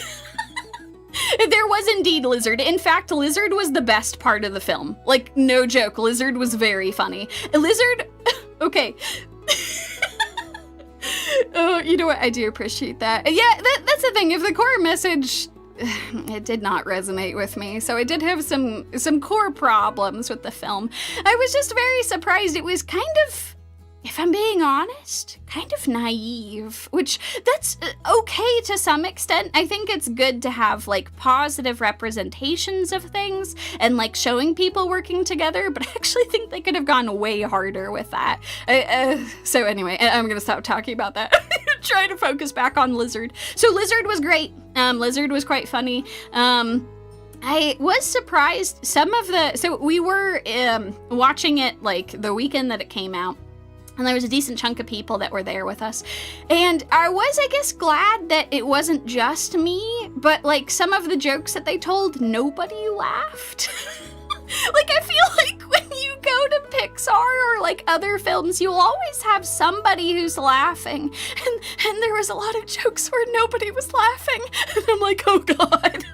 There was indeed Lizard. In fact, Lizard was the best part of the film. Like, no joke, Lizard was very funny. Lizard, okay. Oh, you know what? I do appreciate that. Yeah, that's the thing. If the core message, it did not resonate with me, so I did have some core problems with the film. I was just very surprised. It was kind of, if I'm being honest, kind of naive, which that's okay to some extent. I think it's good to have like positive representations of things and like showing people working together, but I actually think they could have gone way harder with that. So anyway, I'm gonna stop talking about that. Try to focus back on Lizard. So Lizard was great. Lizard was quite funny. I was surprised so we were watching it like the weekend that it came out. And there was a decent chunk of people that were there with us. And I was, I guess, glad that it wasn't just me, but like some of the jokes that they told, nobody laughed. Like, I feel like when you go to Pixar or like other films, you'll always have somebody who's laughing. And there was a lot of jokes where nobody was laughing. And I'm like, oh God.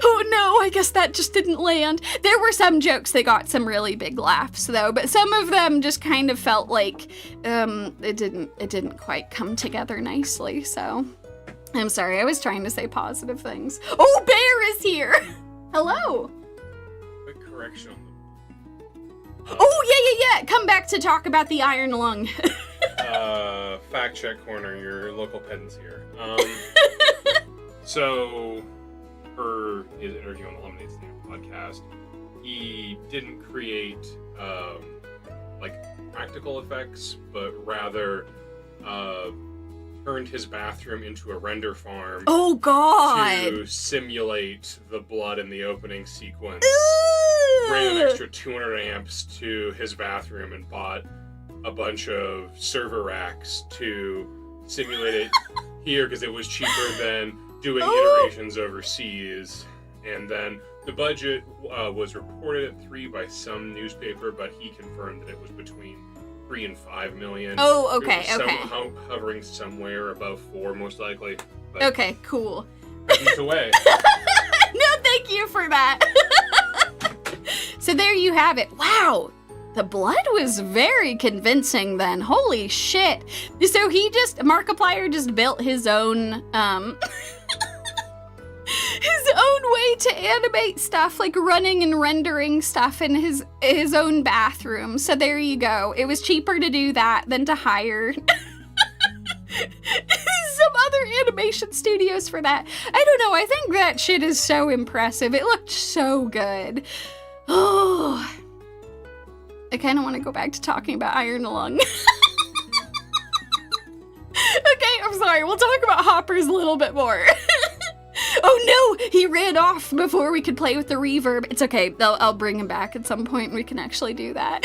Oh no, I guess that just didn't land. There were some jokes that got some really big laughs though, but some of them just kind of felt like it didn't quite come together nicely, so I'm sorry, I was trying to say positive things. Oh, Bear is here! Hello! Quick correction. Oh, yeah, come back to talk about the iron lung. Fact check corner, your local pedants here. So, for his interview on the Lemonade Stand podcast, he didn't create like practical effects, but rather turned his bathroom into a render farm. Oh God! To simulate the blood in the opening sequence. Ooh. Ran an extra 200 amps to his bathroom and bought a bunch of server racks to simulate it here because it was cheaper than doing iterations overseas. And then the budget was reported at 3 by some newspaper, but he confirmed that it was between 3 and 5 million. Oh, okay, okay. Hovering somewhere above 4, most likely. But okay, cool. cookies away. No, thank you for that. So there you have it. Wow. The blood was very convincing then. Holy shit. So Markiplier just built his own, his own way to animate stuff, like running and rendering stuff in his own bathroom. So there you go. It was cheaper to do that than to hire some other animation studios for that. I don't know. I think that shit is so impressive. It looked so good. Oh, I kind of want to go back to talking about Iron Lung. Okay, I'm sorry. We'll talk about Hoppers a little bit more. Oh no, he ran off before we could play with the reverb. It's okay. I'll bring him back at some point and we can actually do that.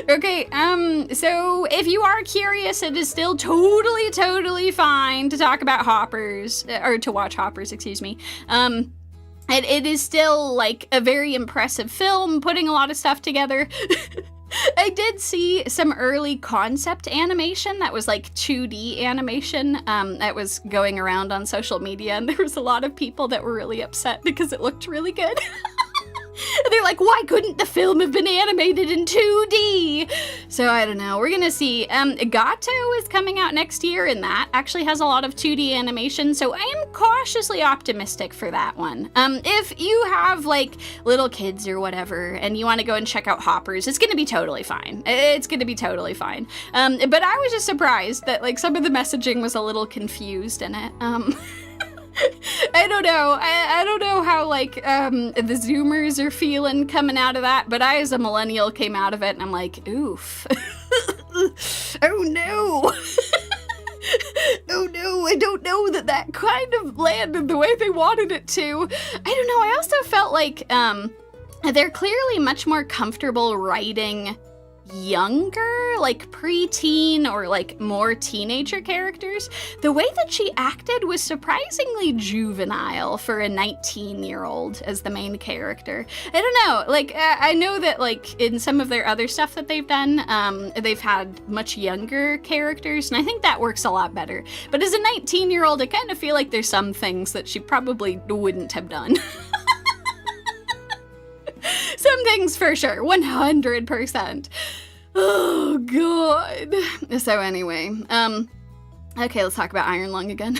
Okay, so if you are curious, it is still totally fine to talk about Hoppers, or to watch Hoppers, excuse me. It is still, like, a very impressive film, putting a lot of stuff together. I did see some early concept animation that was, like, 2D animation that was going around on social media, and there was a lot of people that were really upset because it looked really good. They're like, why couldn't the film have been animated in 2D? So I don't know. We're gonna see. Gato is coming out next year, and that actually has a lot of 2D animation, so I am cautiously optimistic for that one. If you have, like, little kids or whatever, and you want to go and check out Hoppers, it's gonna be totally fine. It's gonna be totally fine. But I was just surprised that, like, some of the messaging was a little confused in it. I don't know. I don't know how, like, the Zoomers are feeling coming out of that, but I, as a millennial, came out of it, and I'm like, oof. Oh, no. Oh, no. I don't know that kind of landed the way they wanted it to. I don't know. I also felt like they're clearly much more comfortable writing younger, like preteen or like more teenager characters. The way that she acted was surprisingly juvenile for a 19-year-old as the main character. I don't know, like I know that like in some of their other stuff that they've done, they've had much younger characters, and I think that works a lot better. But as a 19-year-old, I kind of feel like there's some things that she probably wouldn't have done. Some things for sure, 100%. Oh, God. So anyway, okay, let's talk about Iron Lung again.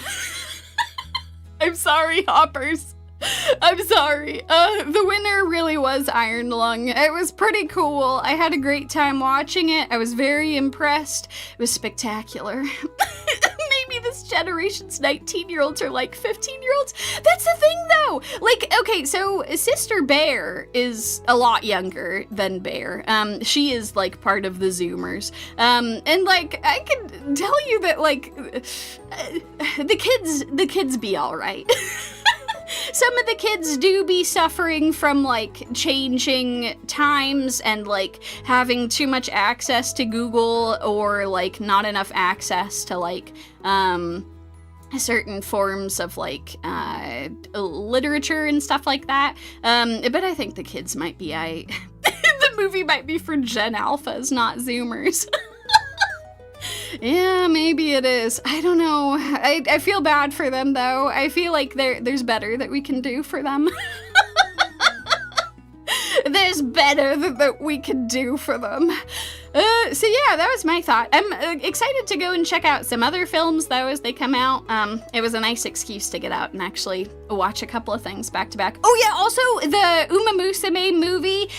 I'm sorry, Hoppers. I'm sorry. The winner really was Iron Lung. It was pretty cool. I had a great time watching it. I was very impressed. It was spectacular. Maybe this generation's 19-year-olds are like 15-year-olds. That's the thing, though. Like, okay, so Sister Bear is a lot younger than Bear. She is, like, part of the Zoomers. And, like, I can tell you that, like, the kids be all right. Some of the kids do be suffering from, like, changing times and, like, having too much access to Google or, like, not enough access to, like, certain forms of, like, literature and stuff like that. But I think the kids might be, the movie might be for Gen Alphas, not Zoomers. Yeah, maybe it is. I don't know. I feel bad for them, though. I feel like there's better that we can do for them. There's better that we can do for them. So yeah, that was my thought. I'm excited to go and check out some other films, though, as they come out. It was a nice excuse to get out and actually watch a couple of things back to back. Oh yeah, also the Uma Musume movie,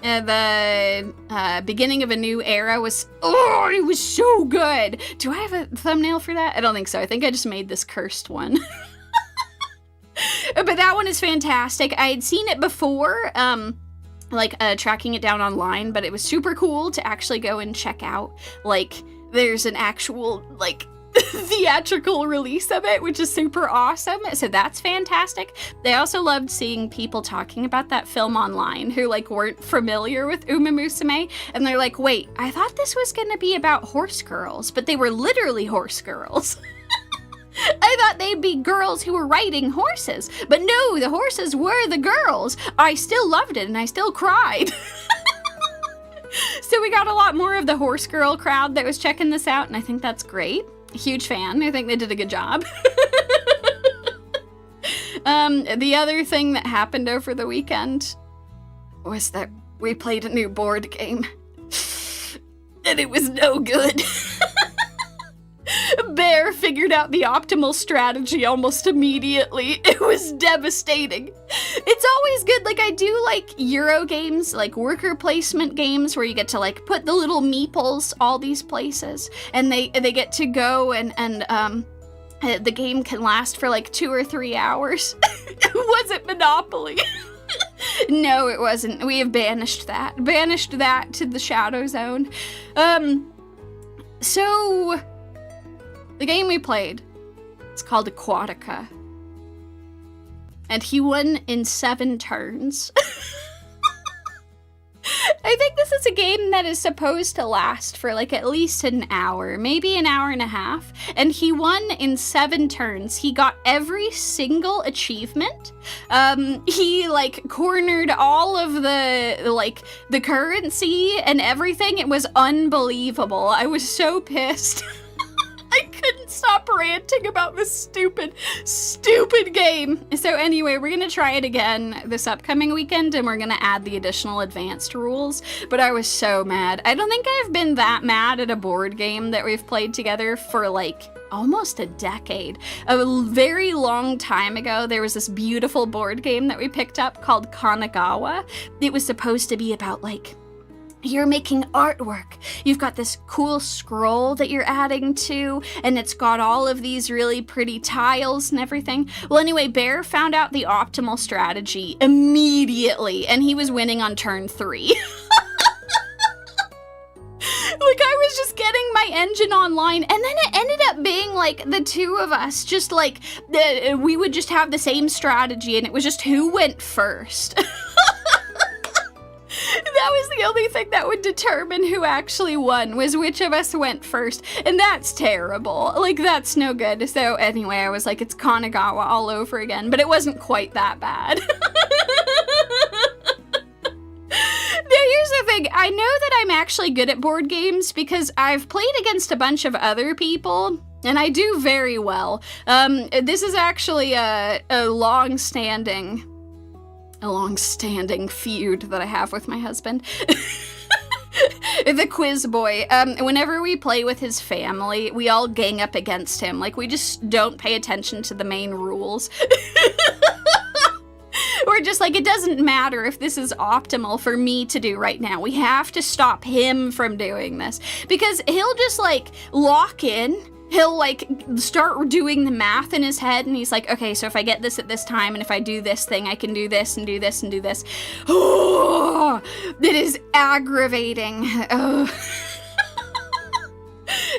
the beginning of a new era was, oh, it was so good. Do I have a thumbnail for that? I don't think so. I think I just made this cursed one. But that one is fantastic. I had seen it before, tracking it down online, but it was super cool to actually go and check out. Like, there's an actual, like, theatrical release of it, which is super awesome. So that's fantastic. They also loved seeing people talking about that film online who, like, weren't familiar with Uma Musume, and they're like, wait, I thought this was gonna be about horse girls, but they were literally horse girls. I thought they'd be girls who were riding horses, but no, the horses were the girls. I still loved it, and I still cried. So we got a lot more of the horse girl crowd that was checking this out, and I think that's great. Huge fan. I think they did a good job. The other thing that happened over the weekend was that we played a new board game. And it was no good. Bear figured out the optimal strategy almost immediately. It was devastating. It's always good. Like, I do like Euro games, like worker placement games where you get to like put the little meeples all these places and they get to go and the game can last for like 2 or 3 hours. It wasn't Monopoly. No, it wasn't. We have banished that. Banished that to the Shadow Zone. So the game we played, it's called Aquatica. And he won in 7 turns. I think this is a game that is supposed to last for like at least an hour, maybe an hour and a half. And he won in 7 turns. He got every single achievement. He like cornered all of the currency and everything. It was unbelievable. I was so pissed. I couldn't stop ranting about this stupid game. So anyway, we're gonna try it again this upcoming weekend and we're gonna add the additional advanced rules. But I was so mad. I don't think I've been that mad at a board game that we've played together for like almost a decade. A very long time ago, there was this beautiful board game that we picked up called Kanagawa. It was supposed to be about like, you're making artwork. You've got this cool scroll that you're adding to, and it's got all of these really pretty tiles and everything. Well, anyway, Bear found out the optimal strategy immediately, and he was winning on turn 3. Like, I was just getting my engine online, and then it ended up being, like, the two of us, just, like, we would just have the same strategy, and it was just who went first. That was the only thing that would determine who actually won, was which of us went first. And that's terrible. Like, that's no good. So anyway, I was like, it's Kanagawa all over again. But it wasn't quite that bad. Now, here's the thing. I know that I'm actually good at board games because I've played against a bunch of other people. And I do very well. This is actually a long-standing feud that I have with my husband. The quiz boy. Whenever we play with his family, we all gang up against him. Like, we just don't pay attention to the main rules. We're just like, it doesn't matter if this is optimal for me to do right now. We have to stop him from doing this. Because he'll just, like, lock in. He'll, like, start doing the math in his head, and he's like, okay, so if I get this at this time, and if I do this thing, I can do this, and do this, and do this. Oh, it is aggravating. Oh.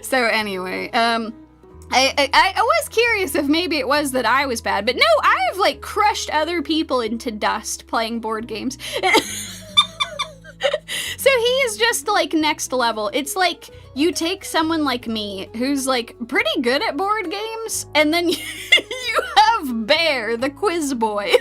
So anyway, I was curious if maybe it was that I was bad, but no, I've, like, crushed other people into dust playing board games. So he is just, like, next level. It's like you take someone like me who's, like, pretty good at board games, and then you have Bear, the quiz boy.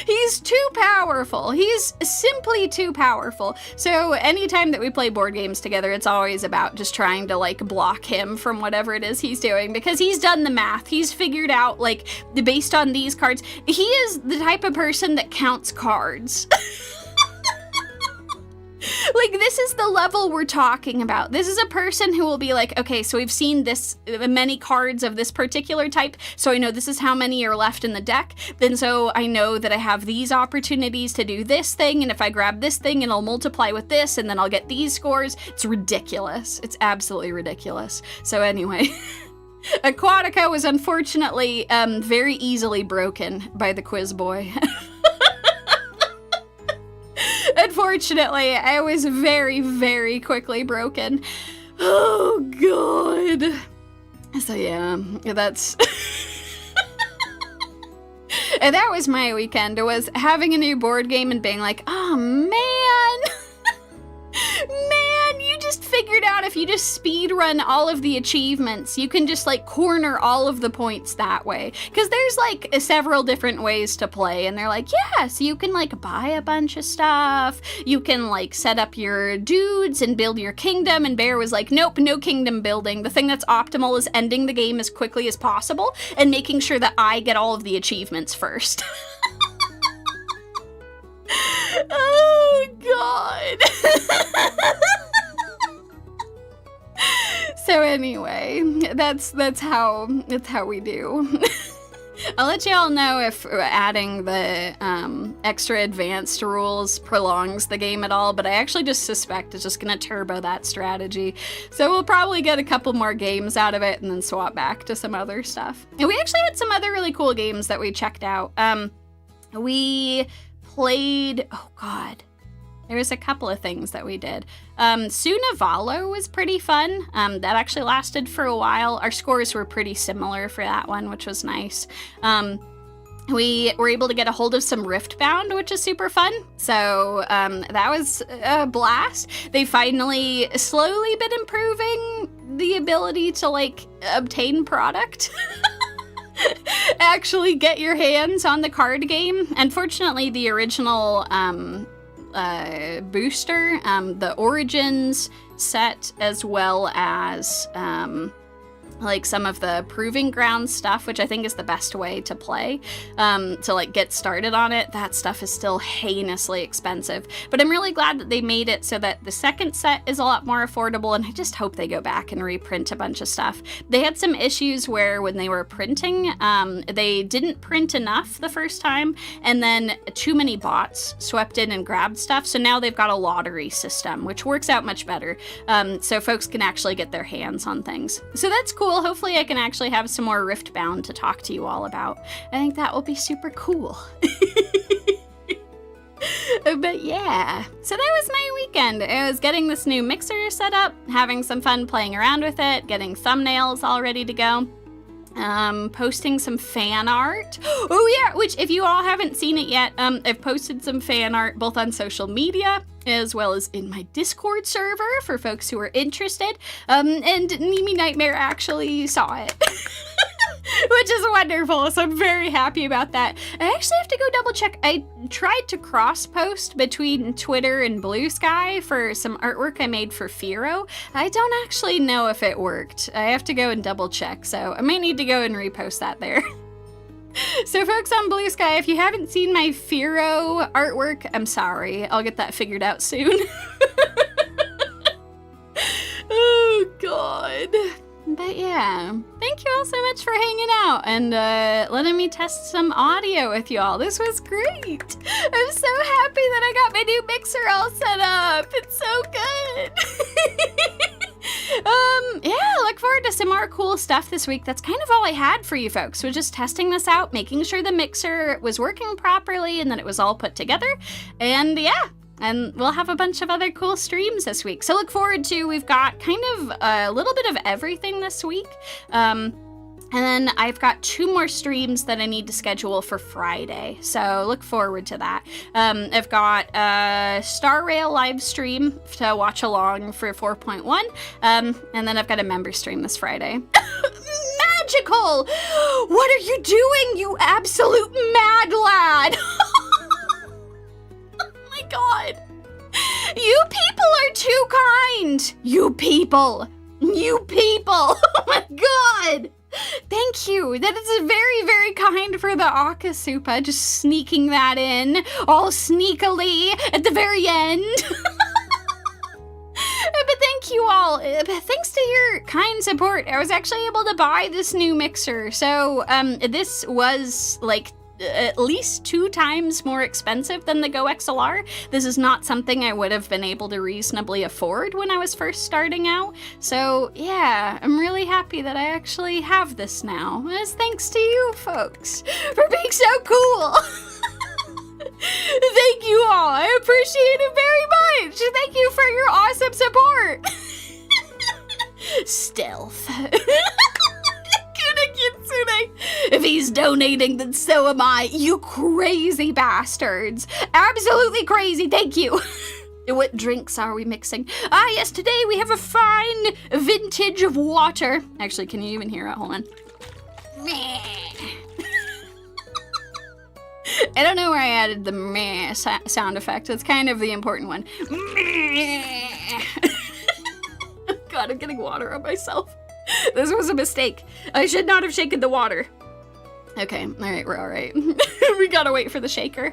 He's too powerful. He's simply too powerful. So anytime that we play board games together, it's always about just trying to, like, block him from whatever it is he's doing, because he's done the math. He's figured out, like, based on these cards. He is the type of person that counts cards. Like, this is the level we're talking about. This is a person who will be like, okay, so we've seen this many cards of this particular type, so I know this is how many are left in the deck. Then so I know that I have these opportunities to do this thing, and if I grab this thing, it'll multiply with this, and then I'll get these scores. It's ridiculous. It's absolutely ridiculous. So anyway, Aquatica was unfortunately very easily broken by the quiz boy. Unfortunately, I was very, very quickly broken. Oh, God. So, yeah, that's... And that was my weekend. It was having a new board game and being like, oh, man. Man, you just figured figured out if you just speed run all of the achievements, you can just like corner all of the points that way. Because there's like several different ways to play, and they're like, yeah, so you can like buy a bunch of stuff, you can like set up your dudes and build your kingdom, and Bear was like, nope, no kingdom building. The thing that's optimal is ending the game as quickly as possible and making sure that I get all of the achievements first. Oh god. So anyway, that's how we do. I'll let y'all know if adding the extra advanced rules prolongs the game at all, but I actually just suspect it's just gonna turbo that strategy. So we'll probably get a couple more games out of it and then swap back to some other stuff. And we actually had some other really cool games that we checked out. We played, oh god, there was a couple of things that we did. Sunavalo was pretty fun. That actually lasted for a while. Our scores were pretty similar for that one, which was nice. We were able to get a hold of some Riftbound, which is super fun. So that was a blast. They finally slowly been improving the ability to like obtain product. Actually get your hands on the card game. Unfortunately, the original booster, the Origins set, as well as like some of the Proving Ground stuff, which I think is the best way to play, to like get started on it. That stuff is still heinously expensive, but I'm really glad that they made it so that the second set is a lot more affordable, and I just hope they go back and reprint a bunch of stuff. They had some issues where when they were printing, they didn't print enough the first time, and then too many bots swept in and grabbed stuff, so now they've got a lottery system, which works out much better, so folks can actually get their hands on things. So that's cool. Hopefully I can actually have some more Riftbound to talk to you all about. I think that will be super cool. But yeah, so that was my weekend. It was getting this new mixer set up, having some fun playing around with it, getting thumbnails all ready to go. Posting some fan art. Oh yeah, which if you all haven't seen it yet, I've posted some fan art both on social media as well as in my Discord server for folks who are interested. And Nimi Nightmare actually saw it. Which is wonderful, so I'm very happy about that. I actually have to go double check. I tried to cross post between Twitter and Blue Sky for some artwork I made for Firo. I don't actually know if it worked. I have to go and double check, so I might need to go and repost that there. So folks on Blue Sky, if you haven't seen my Firo artwork, I'm sorry. I'll get that figured out soon. Oh god. But yeah, thank you all so much for hanging out and letting me test some audio with y'all. This was great. I'm so happy that I got my new mixer all set up. It's so good. Yeah, look forward to some more cool stuff this week. That's kind of all I had for you folks, was just testing this out, making sure the mixer was working properly and that it was all put together. And yeah. And we'll have a bunch of other cool streams this week. So look forward to, we've got kind of a little bit of everything this week. And then I've got 2 more streams that I need to schedule for Friday. So look forward to that. I've got a Star Rail live stream to watch along for 4.1. And then I've got a member stream this Friday. Magical! What are you doing, you absolute mad lad? God, you people are too kind. You people. Oh my god. Thank you. That is very, very kind for the Akasupa, just sneaking that in all sneakily at the very end. But thank you all. Thanks to your kind support, I was actually able to buy this new mixer. So this was like at least 2 times more expensive than the GOXLR. This is not something I would have been able to reasonably afford when I was first starting out. So yeah, I'm really happy that I actually have this now. It's thanks to you folks for being so cool. Thank you all. I appreciate it very much. Thank you for your awesome support. Stealth. If he's donating, then so am I. You crazy bastards. Absolutely crazy. Thank you. What drinks are we mixing? Ah, yes, today we have a fine vintage of water. Actually, can you even hear it? Hold on. I don't know where I added the meh sound effect. It's kind of the important one. God, I'm getting water on myself. This was a mistake. I should not have shaken the water. Okay, all right, we're all right. We gotta wait for the shaker.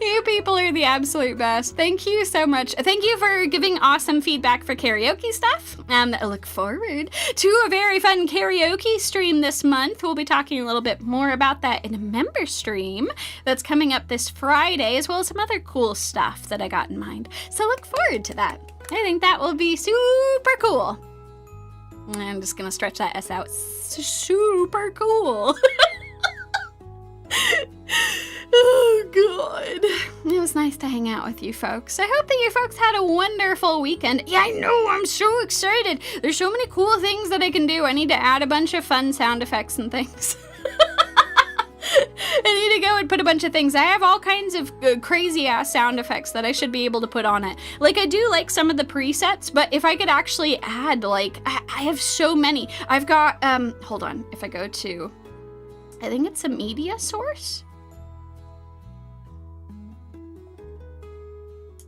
You people are the absolute best. Thank you so much. Thank you for giving awesome feedback for karaoke stuff. I look forward to a very fun karaoke stream this month. We'll be talking a little bit more about that in a member stream that's coming up this Friday, as well as some other cool stuff that I got in mind. So look forward to that. I think that will be super cool. I'm just gonna stretch that S out. Super cool. Oh, God. It was nice to hang out with you folks. I hope that you folks had a wonderful weekend. Yeah, I know. I'm so excited. There's so many cool things that I can do. I need to add a bunch of fun sound effects and things. I need to go and put a bunch of things. I have all kinds of crazy ass sound effects that I should be able to put on it. Like, I do like some of the presets, but if I could actually add, like, I have so many. I've got, hold on. If I go to, I think it's a media source.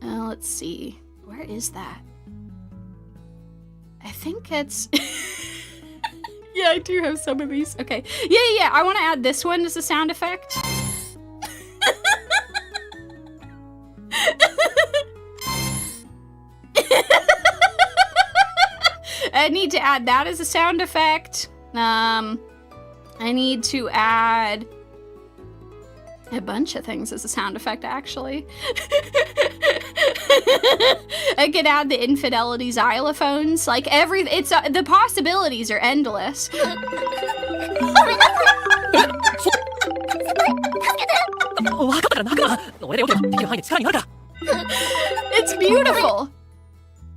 Let's see. Where is that? I think it's... Yeah, I do have some of these. Okay. Yeah. I want to add this one as a sound effect. I need to add that as a sound effect. I need to add a bunch of things as a sound effect, actually. I could add the infidelity xylophones, like it's the possibilities are endless. It's beautiful.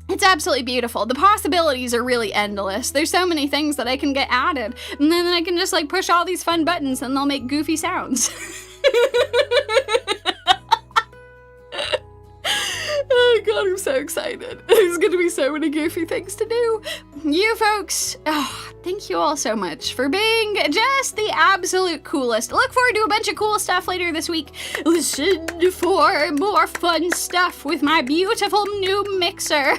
It's absolutely beautiful. The possibilities are really endless. There's so many things that I can get added, and then I can just like push all these fun buttons and they'll make goofy sounds. Oh God, I'm so excited. There's gonna be so many goofy things to do. You folks, thank you all so much for being just the absolute coolest. Look forward to a bunch of cool stuff later this week. Listen for more fun stuff with my beautiful new mixer.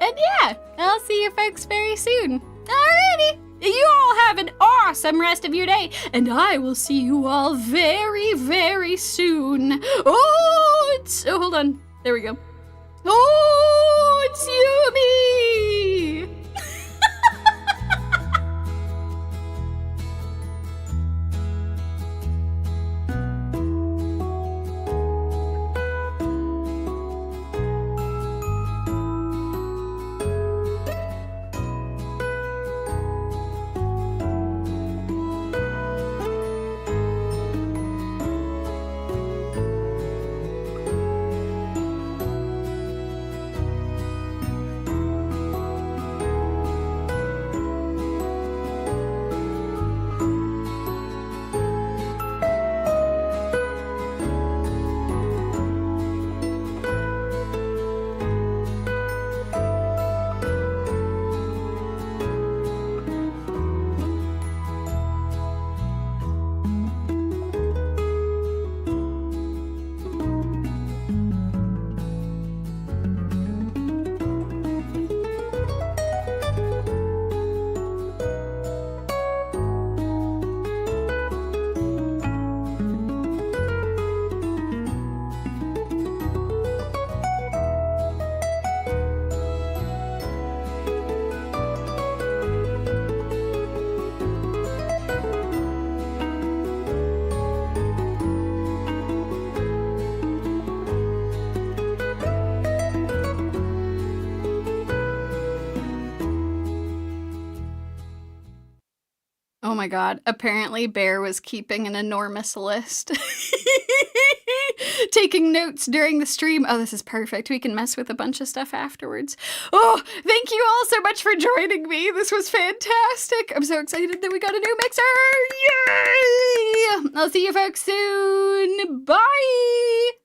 And yeah, I'll see you folks very soon. Alrighty. You all have an awesome rest of your day, and I will see you all very, very soon. Oh, hold on. There we go. Oh, it's Yumie! Oh my God, apparently Bear was keeping an enormous list. Taking notes during the stream. Oh, this is perfect. We can mess with a bunch of stuff afterwards. Oh, thank you all so much for joining me. This was fantastic. I'm so excited that we got a new mixer. Yeah! I'll see you folks soon. Bye.